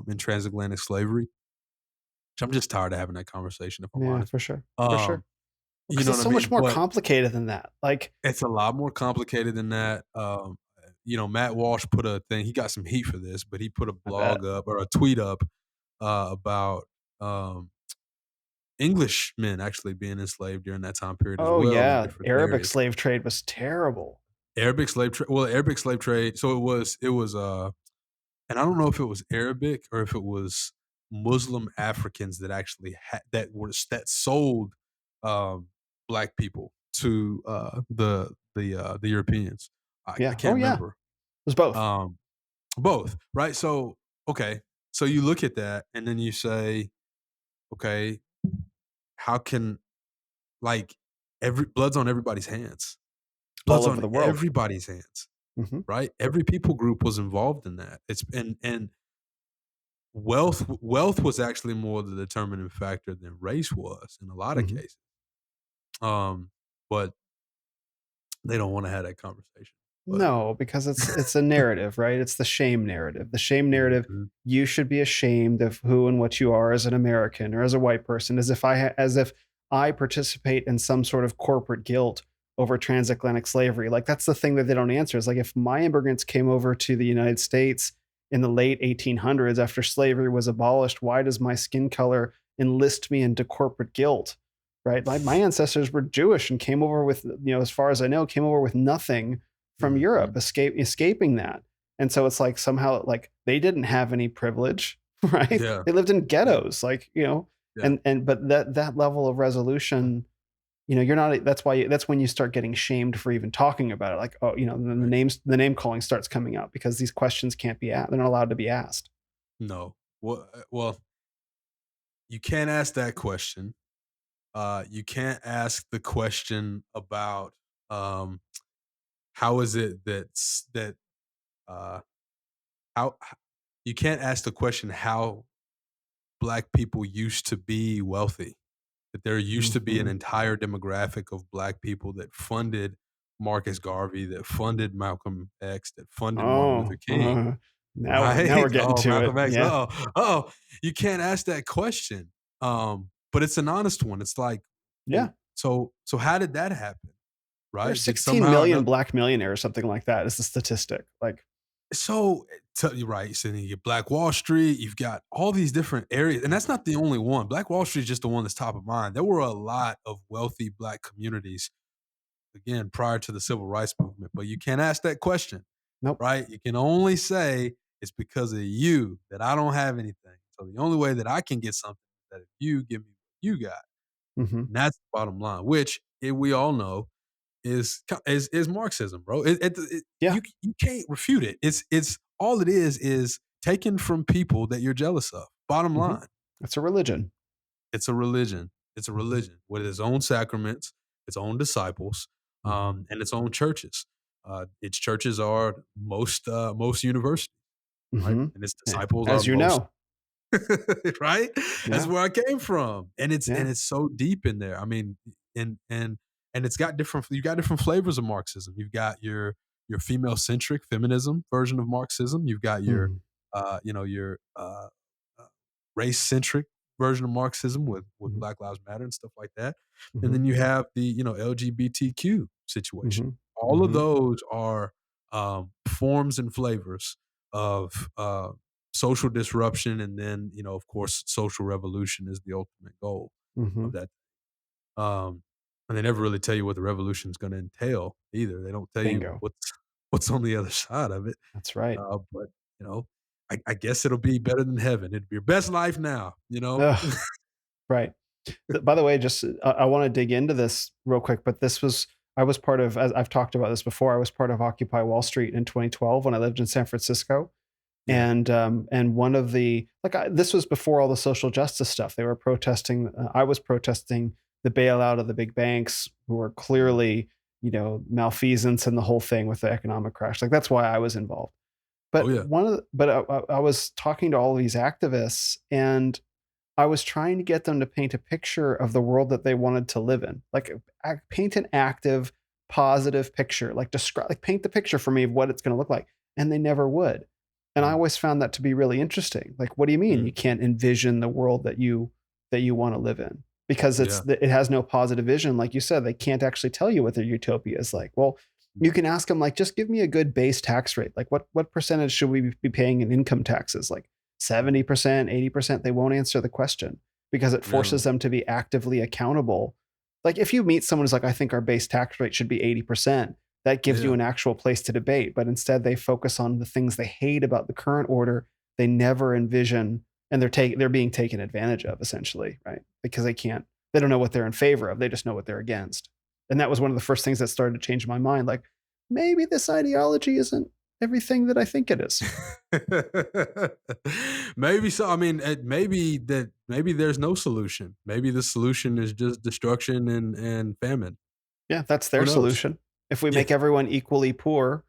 in transatlantic slavery. Which I'm just tired of having that conversation, if I'm yeah, honest. for sure, for sure. Um, you Because know it's what I so much mean? more But complicated than that. Like, it's a lot more complicated than that. Matt Walsh put a thing. He got some heat for this, but he put a I bet. blog up or a tweet up about um, Englishmen actually being enslaved during that time period as Oh well in yeah, different Arabic areas. slave trade was terrible. Arabic slave trade. Well, Arabic slave trade. So it was and I don't know if it was Arabic or if it was Muslim Africans that actually that sold um, black people to the Europeans. I Yeah. Oh can't yeah, it remember. was both. Um, Both, right? So okay, so you look at that and then you say, okay, how can like every blood's on everybody's hands, All blood's over on the world. everybody's hands, Mhm, right? Every people group was involved in that. It's and wealth was actually more the determining factor than race was in a lot of mhm. cases. But they don't want to have that conversation. But No, because it's a narrative, right? It's the shame narrative. The shame narrative, Mhm. you should be ashamed of who and what you are as an American or as a white person, as if I participate in some sort of corporate guilt over transatlantic slavery. Like that's the thing that they don't answer. Is like if my immigrants came over to the United States in the late 1800s after slavery was abolished, why does my skin color enlist me into corporate guilt? Right? My ancestors were Jewish and came over with, as far as I know, came over with nothing from Europe, Mhm. escaping that. And so it's like somehow like they didn't have any privilege, right? Yeah, They lived in yeah, ghettos, like, yeah, and but that level of resolution, you're not that's when you start getting shamed for even talking about it. Like, oh, then right. the name calling starts coming out because these questions can't be asked. They're not allowed to be asked. No. Well, you can't ask that question. You can't ask the question about um, how is it that uh, you can't ask the question how black people used to be wealthy. That there used to be an Mhm. entire demographic of black people that funded Marcus Garvey, that funded Malcolm X, that funded Martin Luther Oh, King. now we're Right? getting Oh, to it. Malcolm X. Yeah. You can't ask that question. But it's an honest one. It's like, Yeah. So how did that happen? There's Right? Did 16 somehow million another black millionaires, something like that is the statistic. Like, so you're right. So then you get Black Wall Street, you've got all these different areas, and that's not the only one. Black Wall Street is just the one that's top of mind. There were a lot of wealthy black communities again prior to the civil rights movement, but you can't ask that question, nope. right? You can only say it's because of you that I don't have anything. So the only way that I can get something is that if you give me what you got. Hmm. And that's the bottom line, which we all know is Marxism, bro. Yeah. You can't refute it. It's all it is taken from people that you're jealous of. Bottom Hmm. line, It's a religion. it's a religion. It's a religion with its own sacraments, its own disciples, Hmm. and its own churches. Its churches are most universities, right? Hmm. And its Yeah. disciples are As you most know. right? That's Yeah. where I came from, and Yeah. it's so deep in there. I mean, and and it's got different. You got different flavors of Marxism. You've got your female centric feminism version of Marxism. You've got your Hmm. your uh, race centric version of Marxism with Hmm. Black Lives Matter and stuff like that. And Hmm. then you have the LGBTQ situation. Hmm. All of Hmm. those are forms and flavors of social disruption, and then of course social revolution is the ultimate goal Hmm. of that. um and they never really tell you what the revolution is going to entail either. They don't tell you Bingo. what's on the other side of it. That's right. But I guess it'll be better than heaven. It'd be your best life now. Ugh, right. By the way, just I want to dig into this real quick, but this was I was part of. As I've talked about this before, I was part of Occupy Wall Street in 2012 when I lived in San Francisco, Yeah. and one of the this was before all the social justice stuff. They were protesting. I was protesting the bailout of the big banks, who were Mhm. clearly malfeasance and the whole thing with the economic crash. Like that's why I was involved. Oh But yeah. I was talking to all these activists, and I was trying to get them to paint a picture of the world that they wanted to live in. Like paint an active, positive picture. Like describe, like paint the picture for me of what it's going to look like. And they never would. And I Mm, always found that to be really interesting. Like, what do you mean you mm. can't envision the world that you want to live in? Because Yeah. it has no positive vision. Like you said, they can't actually tell you what their utopia is like. Well, Mm. you can ask them like, just give me a good base tax rate. Like what percentage should we be paying in income taxes? Like 70%, 80%, they won't answer the question because it Yeah. forces them to be actively accountable. Like if you meet someone who's like, I think our base tax rate should be 80%, that gives you Yeah. an actual place to debate. But instead they focus on the things they hate about the current order. They never envision, and they're being taken advantage of essentially, right? Because they don't know what they're in favor of. They just know what they're against. And that was one of the first things that started to change my mind. Like maybe this ideology isn't everything that I think it is. Maybe so. I mean, maybe there's no solution. Maybe the solution is just destruction and famine. Yeah, that's Who their knows? solution. If we Yeah. make everyone equally poor,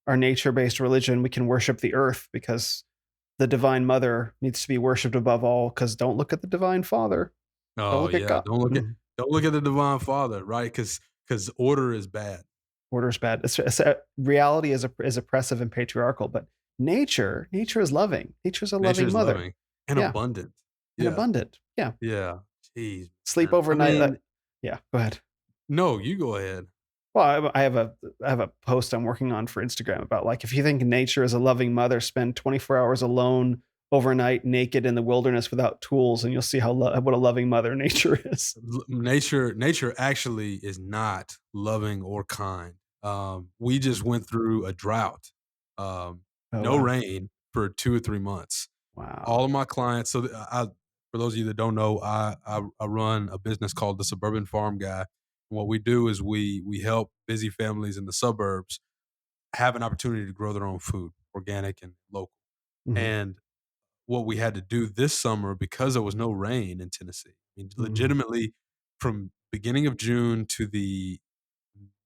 our nature-based religion, we can worship the earth because the divine mother needs to be worshipped above all. Because don't look at the divine father. Don't Oh look at yeah. God. Mhm. Don't look at the divine father, right? Because order is bad. Order's bad. Reality is oppressive and patriarchal, but nature is loving. Nature is a Nature loving is mother. loving and Yeah, abundant. and Yeah. abundant. Yeah, Yeah. Jeez, sleep man. I overnight. mean, Yeah, go ahead. no, you go ahead. Well, I have a post I'm working on for Instagram about like if you think nature is a loving mother, spend 24 hours alone overnight, naked in the wilderness without tools, and you'll see what a loving mother nature is. Nature actually is not loving or kind. We just went through a drought. Oh No wow, rain for 2 or 3 months. All wow. of my clients, so I for those of you that don't know, I run a business called The Suburban Farm Guy. And what we do is we help busy families in the suburbs have an opportunity to grow their own food, organic and local. Hmm. And what we had to do this summer because there was no rain in Tennessee. I mean, Hmm. legitimately, from beginning of June to the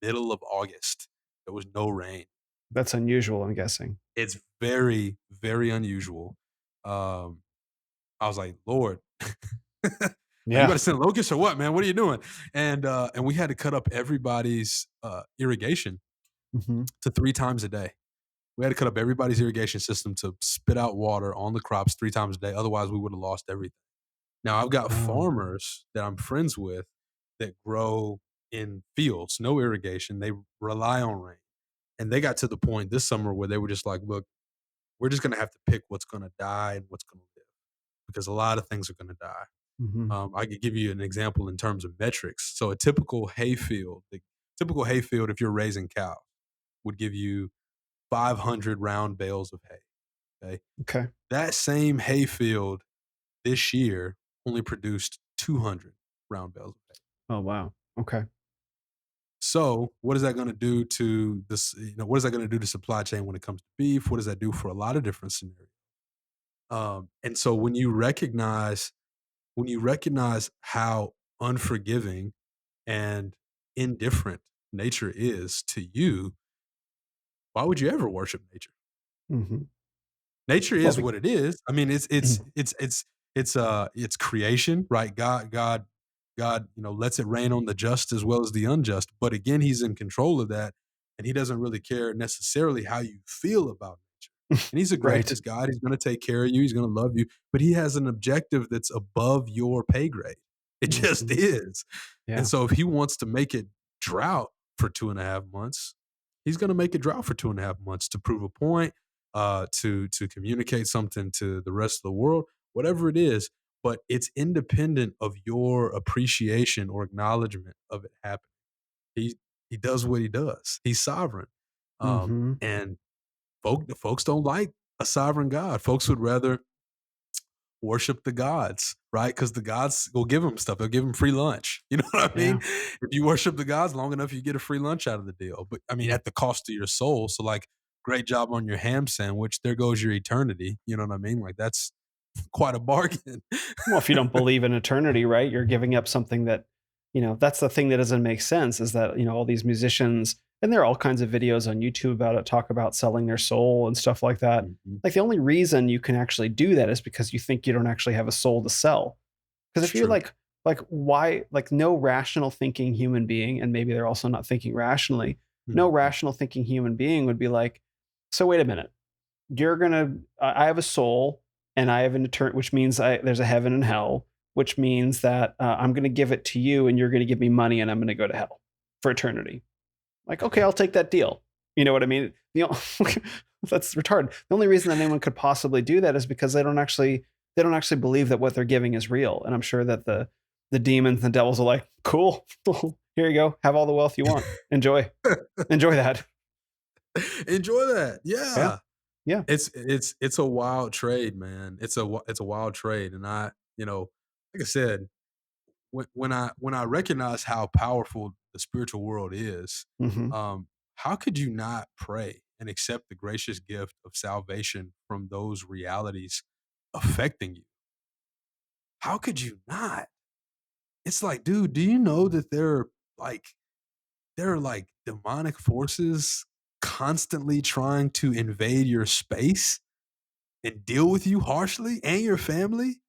middle of August, there was no rain. That's unusual, I'm guessing. It's very, very unusual. Um, I was like, Lord, are you about Yeah. to send locusts or what, man? What are you doing? And we had to cut up everybody's irrigation Hmm. to 3 times a day. We had to cut up everybody's irrigation system to spit out water on the crops 3 times a day. Otherwise, we would have lost everything. Now, I've got Oh. farmers that I'm friends with that grow in fields, no irrigation. They rely on rain. And they got to the point this summer where they were just like, look, we're just going to have to pick what's going to die and what's going to live because a lot of things are going to die. Mm-hmm. I could give you an example in terms of metrics. So a typical hayfield, if you're raising cows, would give you 500 round bales of hay. Okay. Okay. That same hayfield this year only produced 200 round bales of hay. Oh, wow. Okay. So what is that going to do to this? What is that going to do to supply chain when it comes to beef? What does that do for a lot of different scenarios? And so when you recognize how unforgiving and indifferent nature is to you, why would you ever worship nature? Mm-hmm. Nature Well, is what it is. I mean, it's creation, right? God, lets it rain on the just as well as the unjust. But again, He's in control of that, and He doesn't really care necessarily how you feel about nature. And He's a right. gracious God. He's going to take care of you. He's going to love you. But He has an objective that's above your pay grade. It just Mm-hmm. is. And Yeah. so, if He wants to make it drought for 2.5 months, He's going to make it drought for 2.5 months to prove a point, to communicate something to the rest of the world, whatever it is. But it's independent of your appreciation or acknowledgement of it happening. He does what He does. He's sovereign, Mm-hmm. and folks don't like a sovereign God. Folks would rather worship the gods, right? Because the gods will give them stuff. They'll give them free lunch. You know what I mean? Yeah. If you worship the gods long enough, you get a free lunch out of the deal. But I mean, at the cost of your soul. So, like, great job on your ham sandwich. There goes your eternity. You know what I mean? Like, that's quite a bargain. Well, if you don't believe in eternity, right, you're giving up something that, that's the thing that doesn't make sense is that, all these musicians, and there are all kinds of videos on YouTube about it, talk about selling their soul and stuff like that. Mhm. Like the only reason you can actually do that is because you think you don't actually have a soul to sell. Because It's if you're true. like why, like no rational thinking human being, and maybe they're also not thinking rationally, no Mhm. rational thinking human being would be like, so wait a minute, I have a soul and I have an eternity, which means there's a heaven and hell, which means that I'm going to give it to you and you're going to give me money and I'm going to go to hell for eternity. Like, okay, I'll take that deal. You know what I mean? That's retarded. The only reason that anyone could possibly do that is because they don't actually believe that what they're giving is real. And I'm sure that the demons and the devils are like, cool, here you go, have all the wealth you want, enjoy that. Enjoy that. Yeah, Yeah. yeah. It's a wild trade, man. It's a wild trade. And like I said, when I recognize how powerful the spiritual world is, Hmm. how could you not pray and accept the gracious gift of salvation from those realities affecting you? How could you not? It's like, dude, do you know that like there are like demonic forces constantly trying to invade your space and deal with you harshly and your family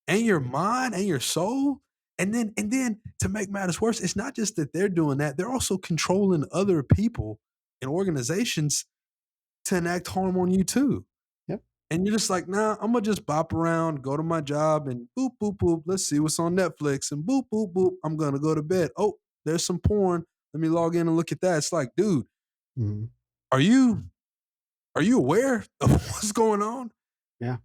and your mind and your soul? And then to make matters worse, it's not just that they're doing that, they're also controlling other people and organizations to enact harm on you too. Yep. And you're just like, nah, I'm gonna just bop around, go to my job, and boop, boop, boop. Let's see what's on Netflix. And boop, boop, boop. I'm gonna go to bed. Oh, there's some porn. Let me log in and look at that. It's like, dude, Mhm. are you aware of what's going on? Yeah.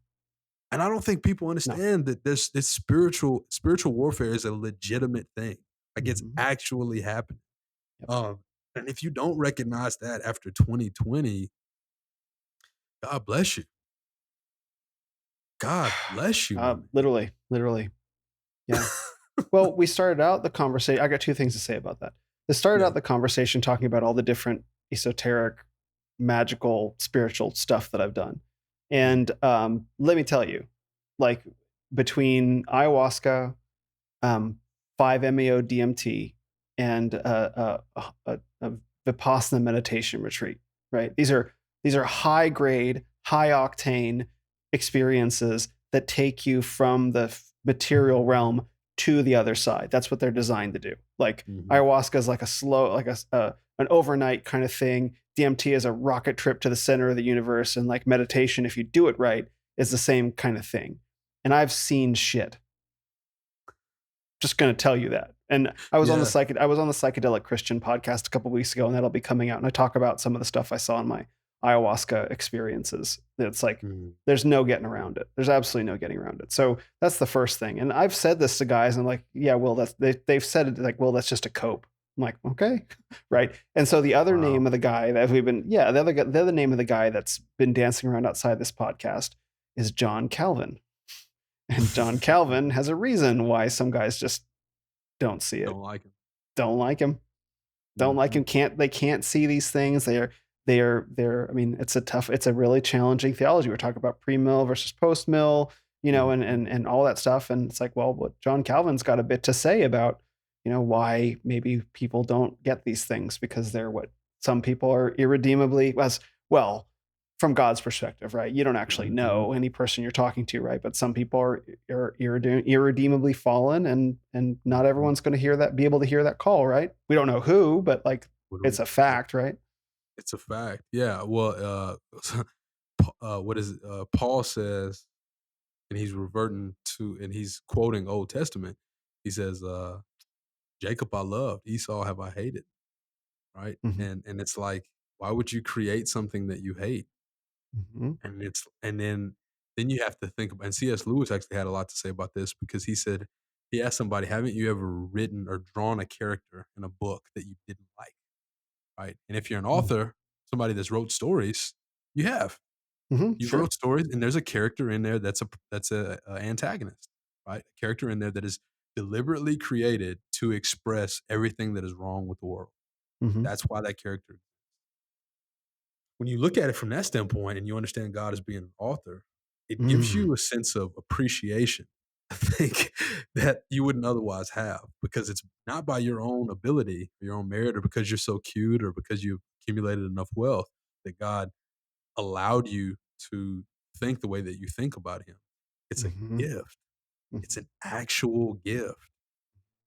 And I don't think people No. understand that this spiritual warfare is a legitimate thing. Like, it's Mhm. actually happening. Yep. Um, and if you don't recognize that after 2020, God bless you. God bless you, my man. Literally, literally. Yeah. Well, we started out the conversation. I got two things to say about that. This started Yeah. out the conversation talking about all the different esoteric, magical, spiritual stuff that I've done. Mhm. And let me tell you, like between ayahuasca, um, 5-MeO DMT, and a Vipassana meditation retreat, right? These are high grade, high octane experiences that take you from the material realm to the other side. That's what they're designed to do. Like Mhm. ayahuasca is like a slow, like an overnight kind of thing. DMT is a rocket trip to the center of the universe, and like meditation, if you do it right, is the same kind of thing. And I've seen shit. Just going to tell you that. And I was on the Yeah. psychedelic Christian podcast a couple weeks ago, and that'll be coming out. And I talk about some of the stuff I saw in my ayahuasca experiences. It's like Mm, there's no getting around it. There's absolutely no getting around it. So that's the first thing. And I've said this to guys, and like, yeah, well, they've said it like, well, that's just a cope. I'm like, okay, right. And so the other wow. name of the guy that we've been, yeah, the other name of the guy that's been dancing around outside this podcast is John Calvin. And John Calvin has a reason why some guys just don't see it, Don't like him. don't like him, don't like Mhm, him. They can't see these things. They're. I mean, it's a really challenging theology. We're talking about pre-mill versus post-mill, mhm, and all that stuff. And it's like, well, what John Calvin's got a bit to say about, why maybe people don't get these things because they're what some people are irredeemably as well from God's perspective, right? You don't actually mhm, know any person you're talking to, right? But some people are irredeemably fallen, and not mhm. everyone's going to be able to hear that call, right? We don't know who, but like What do it's we a fact, right? It's a fact. Yeah, well, what is it? Paul says, and he's reverting to and he's quoting Old Testament. He says, "Jacob I loved, Esau have I hated." Right? Hmm. And it's like, why would you create something that you hate? Hmm. And then you have to think about and C.S. Lewis actually had a lot to say about this because he said he asked somebody, "Haven't you ever written or drawn a character in a book that you didn't like?" Right? And if you're an author, somebody that's wrote stories, you have. Hmm. You've Sure. wrote stories, and there's a character in there that's a antagonist, right? A character in there that is deliberately created to express everything that is wrong with the world. Hmm. That's why that character when you look at it from that standpoint and you understand God as being an author, it gives Mm. you a sense of appreciation, I think, that you wouldn't otherwise have because it's not by your own ability, your own merit, or because you're so cute or because you've accumulated enough wealth that God allowed you to think the way that you think about Him. It's a Hmm. gift, it's an actual gift.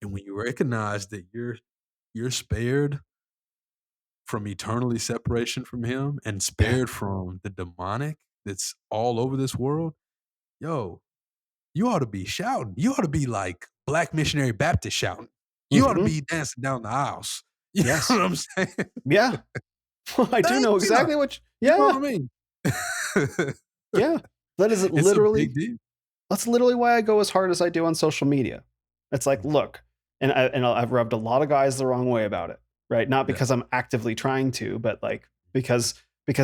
And when you recognize that you're spared from eternally separation from him and Yeah. spared from the demonic that's all over this world, yo, you ought to be shouting. You ought to be like Black Missionary Baptist shouting. You ought to Hmm. be dancing down the aisles. You know Yes. what I'm saying? Yeah. I do Thank know you. exactly You know yeah. what I mean? Yeah. That is It's a literally big deal. That's literally why I go as hard as I do on social media. It's like, Mhm. look, I've rubbed a lot of guys the wrong way about it, right? Not Yeah, because I'm actively trying to, but like because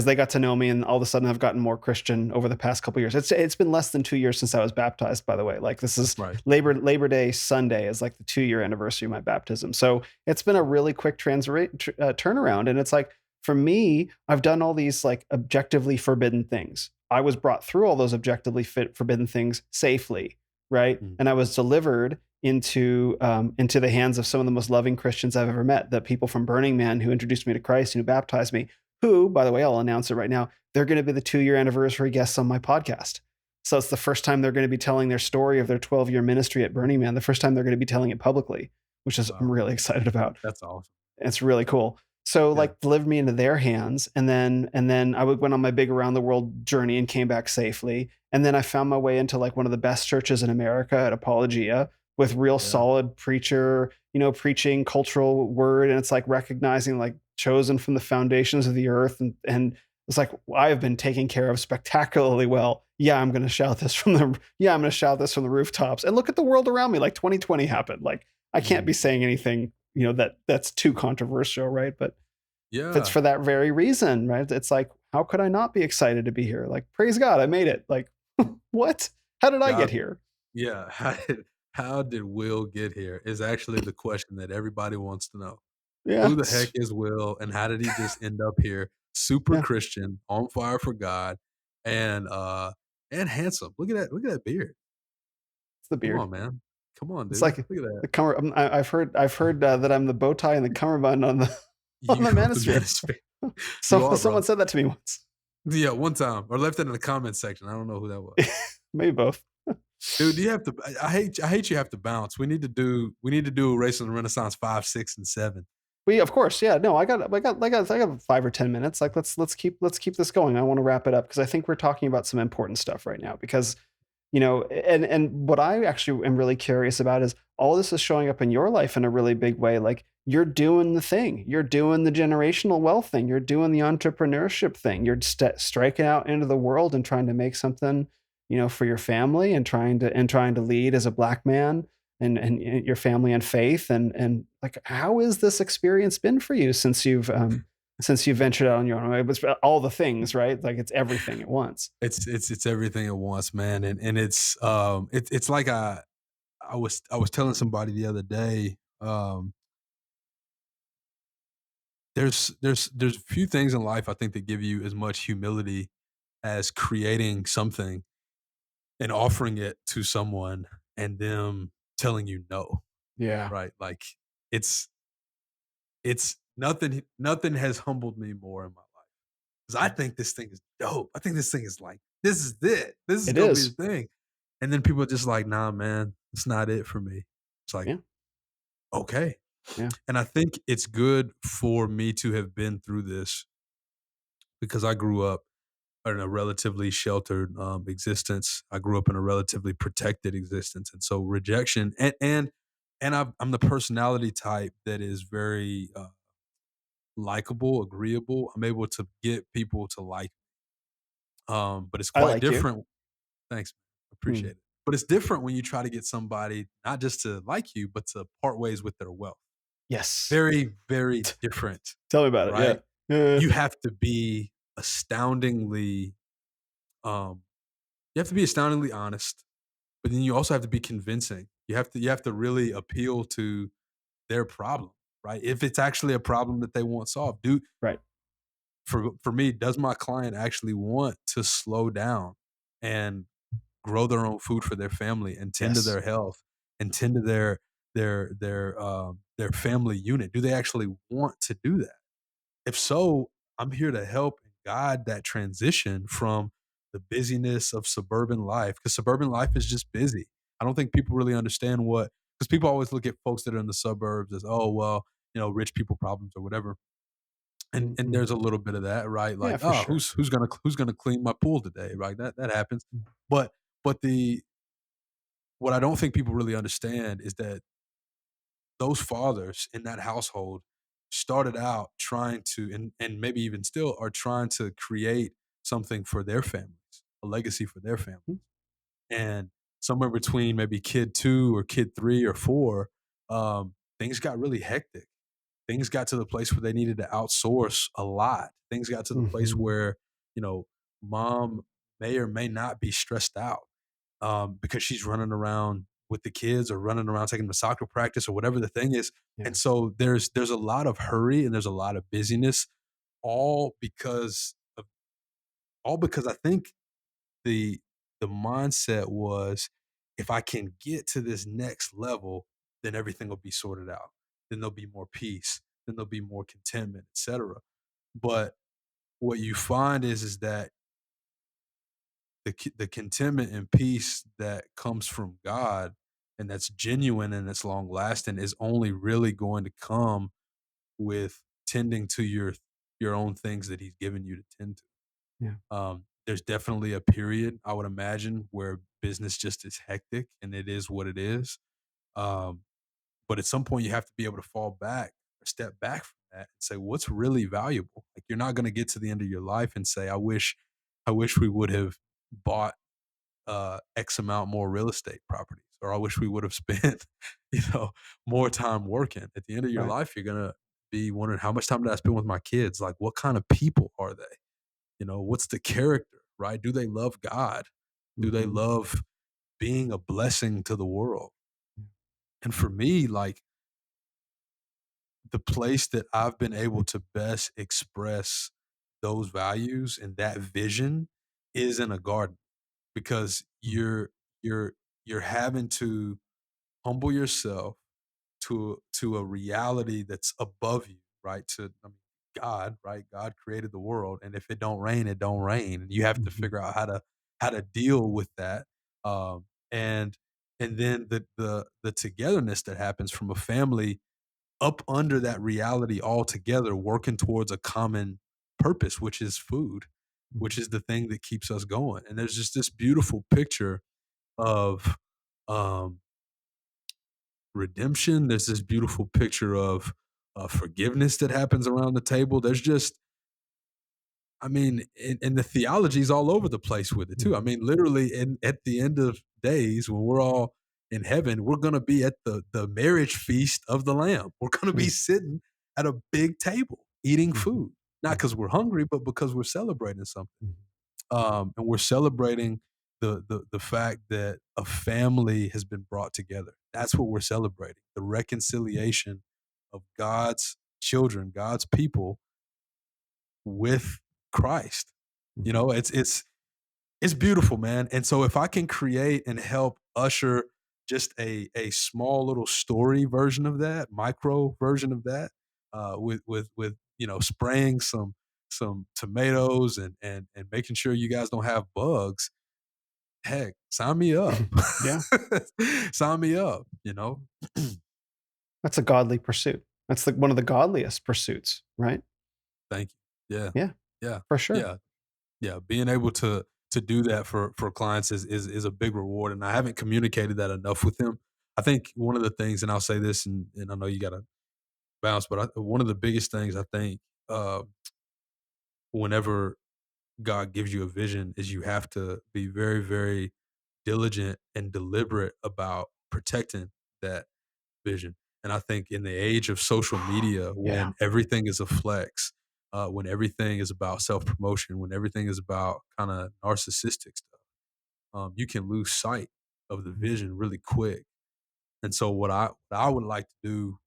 they got to know me, and all of a sudden I've gotten more Christian over the past couple of years. It's been less than 2 years since I was baptized, by the way. Like this is right. Labor Day Sunday is like the 2 year anniversary of my baptism. So it's been a really quick turnaround, and it's like for me, I've done all these like objectively forbidden things. I was brought through all those objectively forbidden things safely, right? Mhm. And I was delivered into the hands of some of the most loving Christians I've ever met. The people from Burning Man who introduced me to Christ and who baptized me. Who, by the way, I'll announce it right now. They're going to be the 2 year anniversary guests on my podcast. So it's the first time they're going to be telling their story of their 12-year ministry at Burning Man. The first time they're going to be telling it publicly, which is I'm Wow, really excited about. that's awesome. It's really cool. So Yeah, like delivered me into their hands, and then I went on my big around the world journey and came back safely. And then I found my way into like one of the best churches in America at Apologia with real yeah. solid preacher, preaching cultural word, and it's like recognizing like chosen from the foundations of the earth, and it's like I have been taken care of spectacularly well. Yeah, I'm going to shout this from the rooftops. And look at the world around me. Like 2020 happened. Like I can't be Mhm. saying anything that's too controversial, right? But if it's Yeah. for that very reason, right? It's like, how could I not be excited to be here? Like, praise God, I made it. Like, what? How did I get God here? Yeah, how did Will get here is actually the question that everybody wants to know. Yeah, Who the heck is Will, and how did he just end up here? Super yeah, Christian, on fire for God, and and handsome. Look at that beard. it's the Come beard. on, man. Come on, It's dude. like Look at that. the cover. I've heard that I'm the bow tie and the cummerbund on the on You the are the manosphere. manosphere. So You are, someone brother. said that to me once. Yeah, one time, or left it in the comments section. I don't know who that was. Maybe both. Dude, do you have to I hate you have to bounce. We need to do a Race on the Renaissance 5, 6, and 7. We of course, yeah. No, I got 5 or 10 minutes. Like let's keep this going. I want to wrap it up because I think we're talking about some important stuff right now. Because you know, and what I actually am really curious about is all this is showing up in your life in a really big way. Like you're doing the thing, you're doing the generational wealth thing, you're doing the entrepreneurship thing, you're striking out into the world and trying to make something, you know, for your family and trying to lead as a black man and your family and faith and like how has this experience been for you since you ventured out on your own? It was all the things, right? Like it's everything at once. It's everything at once, man, and it's like I was telling somebody the other day. There's a few things in life I think that give you as much humility as creating something and offering it to someone and them telling you no, Yeah. right? Like it's it's nothing has humbled me more in my life because I think this thing is dope. I think this thing is like this is it. This is It gonna be the is. thing. And then people are just like, nah, man, it's not it for me. It's like, Yeah. okay. Yeah. And I think it's good for me to have been through this because I grew up in a relatively sheltered existence. I grew up in a relatively protected existence, and so rejection and I'm the personality type that is very likable, agreeable. I'm able to get people to like, but it's I quite like you. different. Thanks, Hmm. appreciate it. But it's different when you try to get somebody not just to like you, but to part ways with their wealth. Yes. Very, very different, Tell me about it. Yeah. right? Yeah. You have to be astoundingly, um, you have to be astoundingly honest, but then you also have to be convincing. You have to really appeal to their problem, right? If it's actually a problem that they want solved. Right. For me, does my client actually want to slow down and grow their own food for their family and tend to Yes. their health and tend to their family unit? Do they actually want to do that? If so, I'm here to help and guide that transition from the busyness of suburban life because suburban life is just busy. I don't think people really understand what because people always look at folks that are in the suburbs as, oh well, rich people problems or whatever. And Mhm. there's a little bit of that, right? Yeah, Like, for oh, sure. who's gonna clean my pool today, right? That happens. But but the what I don't think people really understand is that those fathers in that household started out trying to and maybe even still are trying to create something for their families, a legacy for their family. Mhm. And somewhere between maybe kid 2 or kid 3 or 4, things got really hectic. Things got to the place where they needed to outsource a lot. Things got to the place Mhm. where, you know, mom may or may not be stressed out because she's running around with the kids or running around taking them to soccer practice or whatever the thing is. Yeah. And so there's a lot of hurry and there's a lot of busyness, all because of all because I think the the mindset was if I can get to this next level, then everything will be sorted out. Then there'll be more peace. Then there'll be more contentment, etc. But what you find is that the contentment and peace that comes from God and that's genuine and it's long lasting is only really going to come with tending to your own things that He's given you to tend to. Yeah. There's definitely a period I would imagine where business just is hectic and it is what it is. Um, but at some point, you have to be able to fall back or step back from that and say, what's really valuable? Like you're not going to get to the end of your life and say, I wish we would have bought X amount more real estate properties, or I wish we would have spent, more time working. At the end of your Right. life, you're gonna be wondering how much time did I spend with my kids? Like, what kind of people are they? What's the character, right? Do they love God? Do they Mhm. love being a blessing to the world? And for me, like the place that I've been able to best express those values and that vision is in a garden because Mhm. you're having to humble yourself to a reality that's above you, right? God, right? God created the world, and if it don't rain, it don't rain, and you have to Mhm. figure out how to deal with that. And and then the togetherness that happens from a family up under that reality all together, working towards a common purpose, which is food, which Mhm. is the thing that keeps us going. And there's just this beautiful picture of um, redemption. There's this beautiful picture of forgiveness that happens around the table. There's just, I mean, and the theology is all over the place with it too. I mean, literally, at the end of days, when we're all in heaven, we're going to be at the marriage feast of the Lamb. We're going to be sitting at a big table eating food, not because we're hungry, but because we're celebrating something. And we're celebrating the fact that a family has been brought together. That's what we're celebrating: the reconciliation of God's children, God's people, with Christ. You know, it's beautiful, man. And so if I can create and help usher just a small little story version of that, micro version of that, with spraying some tomatoes and making sure you guys don't have bugs, heck, sign me up. Yeah. Sign me up, you know? That's a godly pursuit. That's one of the godliest pursuits, right? Thank you. Yeah. Yeah, Yeah. for sure. Yeah. Yeah. Being able to do that for clients is a big reward. And I haven't communicated that enough with them. I think one of the things, and I'll say this, and I know you gotta bounce, but one of the biggest things I think whenever God gives you a vision is you have to be very, very diligent and deliberate about protecting that vision. And I think in the age of social media, Yeah. when everything is a flex, when everything is about self promotion, when everything is about kind of narcissistic stuff, you can lose sight of the vision really quick. And so, what I would like to do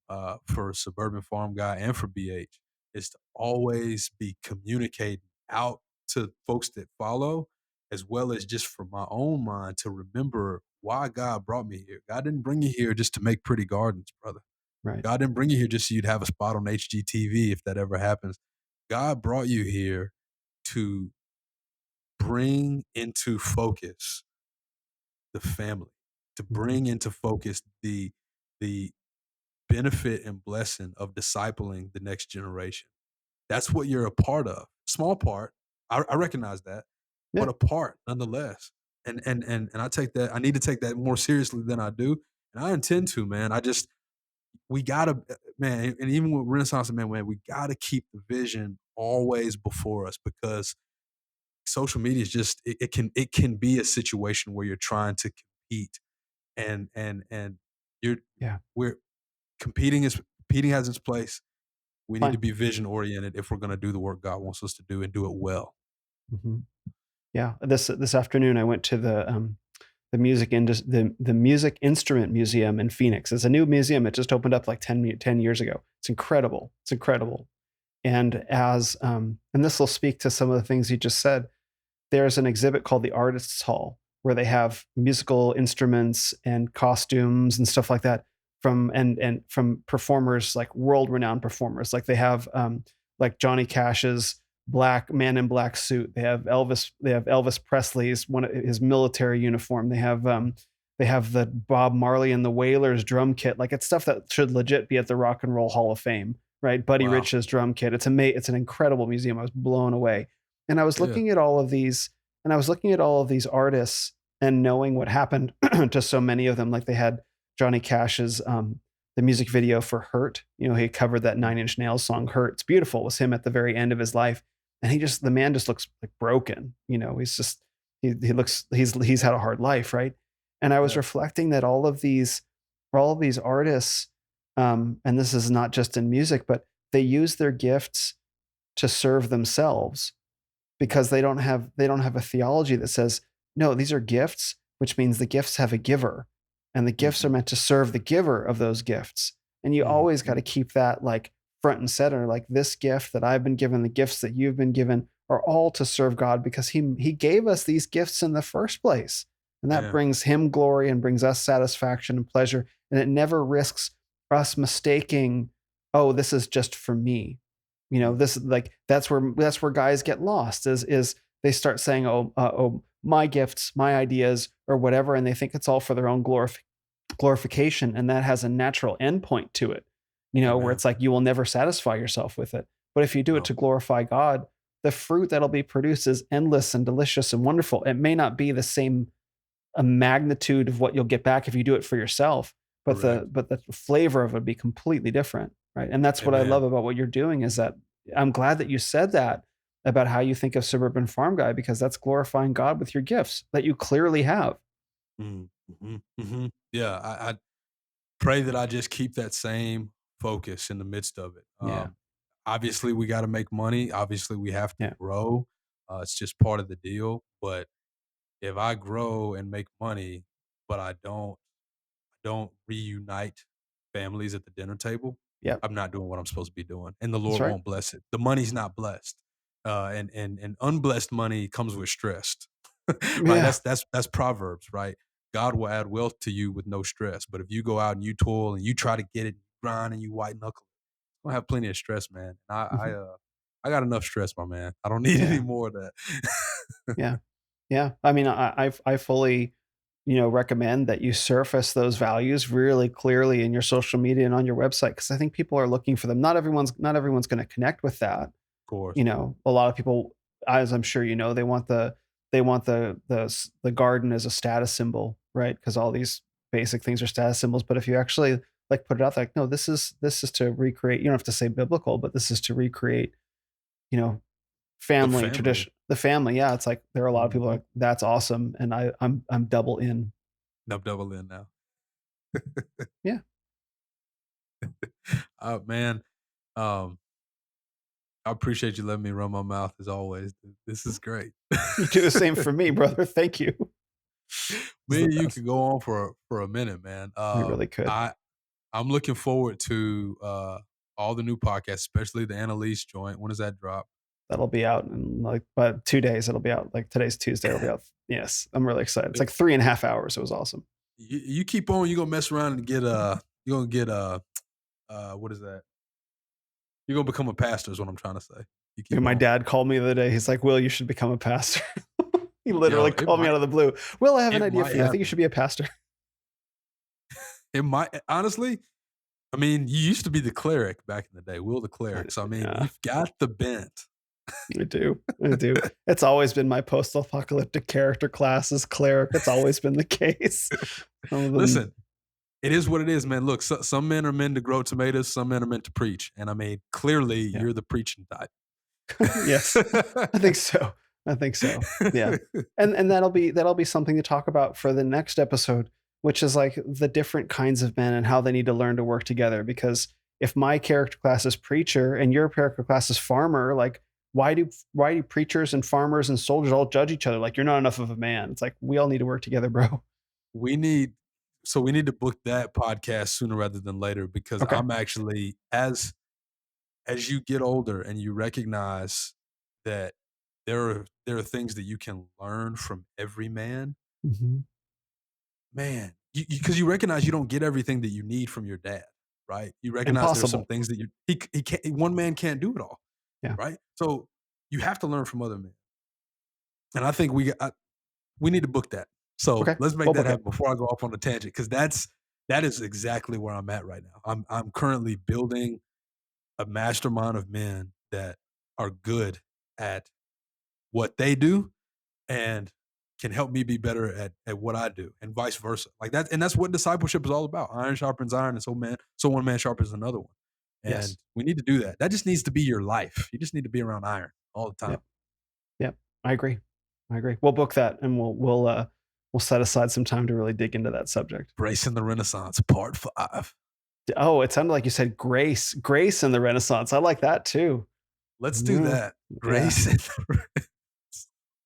for Suburban Farm Guy and for BH is to always be communicating out to folks that follow, as well as just for my own mind to remember why God brought me here. God didn't bring you here just to make pretty gardens, brother. Right. God didn't bring you here just so you'd have a spot on HGTV if that ever happens. God brought you here to bring into focus the family, to bring into focus the benefit and blessing of discipling the next generation. That's what you're a part of. Small part, I recognize that, Yeah. but a part nonetheless. And I take that. I need to take that more seriously than I do, and I intend to, man. We gotta, man, and even with Renaissance man, we gotta keep the vision always before us because social media is just it can be a situation where you're trying to compete and you're Yeah. we're competing has its place. We need to Fine. be vision oriented if we're going to do the work God wants us to do and do it well. Mhm. Yeah. This afternoon, I went to the the Music Instrument Museum in Phoenix. It's a new museum. It just opened up like 10 years ago. It's incredible. It's incredible. And and this will speak to some of the things you just said. There's an exhibit called the Artists Hall where they have musical instruments and costumes and stuff like that from performers, like world renowned performers. Like they have like Johnny Cash's black man in black suit. They have Elvis Presley's his military uniform. They have the Bob Marley and the Wailers drum kit. Like it's stuff that should legit be at the Rock and Roll Hall of Fame, right? Buddy Wow. Rich's drum kit. It's an incredible museum. I was blown away. And I was Yeah. looking at all of these, and I was looking at all of these artists and knowing what happened to so many of them. Like they had Johnny Cash's the music video for "Hurt." You know, he covered that Nine Inch Nails song "Hurt." It's beautiful. It was him at the very end of his life, and the man just looks like broken. You know, he looks he's had a hard life, right? And I was Yeah. reflecting that all of these artists, and this is not just in music, but they use their gifts to serve themselves because they don't have a theology that says, no, these are gifts, which means the gifts have a giver, and the gifts are Mhm. meant to serve the giver of those gifts. And you always got Mhm. to keep that like front and center. Like this gift that I've been given, the gifts that you've been given are all to serve God because he gave us these gifts in the first place. And that Man. brings him glory and brings us satisfaction and pleasure. And it never risks us mistaking, oh, this is just for me. You know, Mhm. this like that's where guys get lost is they start saying, oh, my gifts, my ideas, or whatever, and they think it's all for their own glorification, and that has a natural endpoint to it. You know, where Amen. it's like you will never satisfy yourself with it. But if you do it No. to glorify God, the fruit that'll be produced is endless and delicious and wonderful. It may not be the same a magnitude of what you'll get back if you do it for yourself, but Correct. the flavor of it would be completely different, right? And that's what I Amen. love about what you're doing is that I'm glad that you said that about how you think of suburban farm guy, because that's glorifying God with your gifts that you clearly have. Yeah, I pray that I just keep that same focus in the midst of it. Yeah, Obviously, we got to make money. Obviously, we have to yeah, grow. It's just part of the deal. But if I grow and make money, but I don't reunite families at the dinner table, yeah. I'm not doing what I'm supposed to be doing, and the That's Lord right. won't bless it. The money's not blessed, and unblessed money comes with stress, right? Yeah, That's Proverbs, right? God will add wealth to you with no stress, but if you go out and you toil and you try to get it, grind and you white knuckle, you're gonna have plenty of stress, man. mhm, I got enough stress, my man. I don't need any yeah, more of that. yeah. Yeah, I mean, I fully, recommend that you surface those values really clearly in your social media and on your website, because I think people are looking for them. Not everyone's going to connect with that. Of course, A lot of people, as I'm sure you know, they want the garden as a status symbol, right? Because all these basic things are status symbols. But if you actually like put it out there, like, no, this is to recreate. You don't have to say biblical, but this is to recreate, you know, the family family. tradition, the family. Yeah, it's like there are a lot of people Mhm. like that's awesome, and I'm double in. I'm double in now. Yeah, Man, um, I appreciate you letting me run my mouth as always. This is great. you do the same for me, brother. Thank you. It's Me the and you best. could go on for a minute, man. We really could. I'm looking forward to all the new podcasts, especially the Annalise joint. When does that drop? That'll be out in like but 2 days. It'll be out. Like today's Tuesday. It'll be out. Yes, I'm really excited. It's It- like 3.5 hours. It was awesome. you keep on, you're gonna mess around and get you're gonna get what is that? You're gonna become a pastor is what I'm trying to say. You And keep my on. dad called me the other day. He's like, "Will, you should become a pastor." He Yo, literally called me out of the blue. "Will, I have an it idea might for you. I think you should happen. be a pastor." It might honestly, I mean, you used to be the cleric back in the day, Will the cleric. So I mean, Yeah, you've got the bent. I do. I do. It's always been my post-apocalyptic character class as cleric. It's always been the case. Some of them, Listen, it is what it is, man. Look, some men are meant to grow tomatoes, some men are meant to preach. And I mean, clearly yeah. you're the preaching type. Yes, I think so. I think so. Yeah. And that'll be something to talk about for the next episode, which is like the different kinds of men and how they need to learn to work together. Because if my character class is preacher and your character class is farmer, like why do preachers and farmers and soldiers all judge each other? Like you're not enough of a man. It's like we all need to work together, bro. we need we need to book that podcast sooner rather than later because Okay. I'm actually as you get older and you recognize that there are things that you can learn from every man. Hmm. Man, because you recognize you don't get everything that you need from your dad, right? You recognize there's some Impossible. things that he can't one man can't do it all, Yeah. right? So you have to learn from other men, and I think we need to book that. So Okay. let's make We'll that book it. happen before I go off on a tangent because that is exactly where I'm at right now. I'm currently building a mastermind of men that are good at what they do and can help me be better at what I do, and vice versa. Like that, and that's what discipleship is all about. Iron sharpens iron, and so one man sharpens another one. And Yes. we need to do that. That just needs to be your life. You just need to be around iron all the time. Yep. Yep. I agree. I agree. We'll book that and we'll set aside some time to really dig into that subject. Bracing the Renaissance, part 5. Oh, it sounded like you said grace in the Renaissance. I like that too. Let's do Mm, that. yeah. Grace in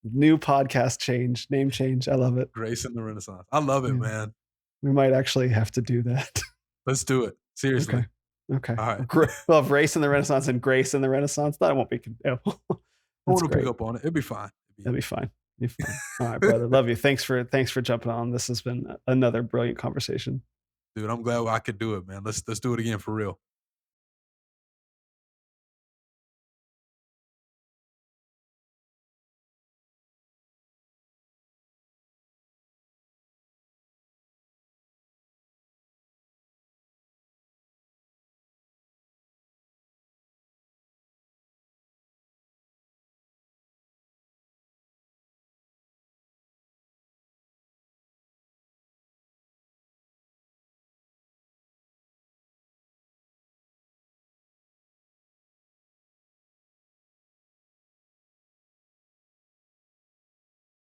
the New podcast change, name change. I love it. Grace in the Renaissance. I love it, Yeah. man. We might actually have to do that. Let's do it. Seriously. Okay. Okay. All right. Well, race in the Renaissance and grace in the Renaissance. That won't be. I That's want to pick great. up on it. It'll be fine. That'll be fine. Be fine. All right, brother. Love you. Thanks for jumping on. This has been another brilliant conversation. Dude, I'm glad I could do it, man. Let's do it again for real.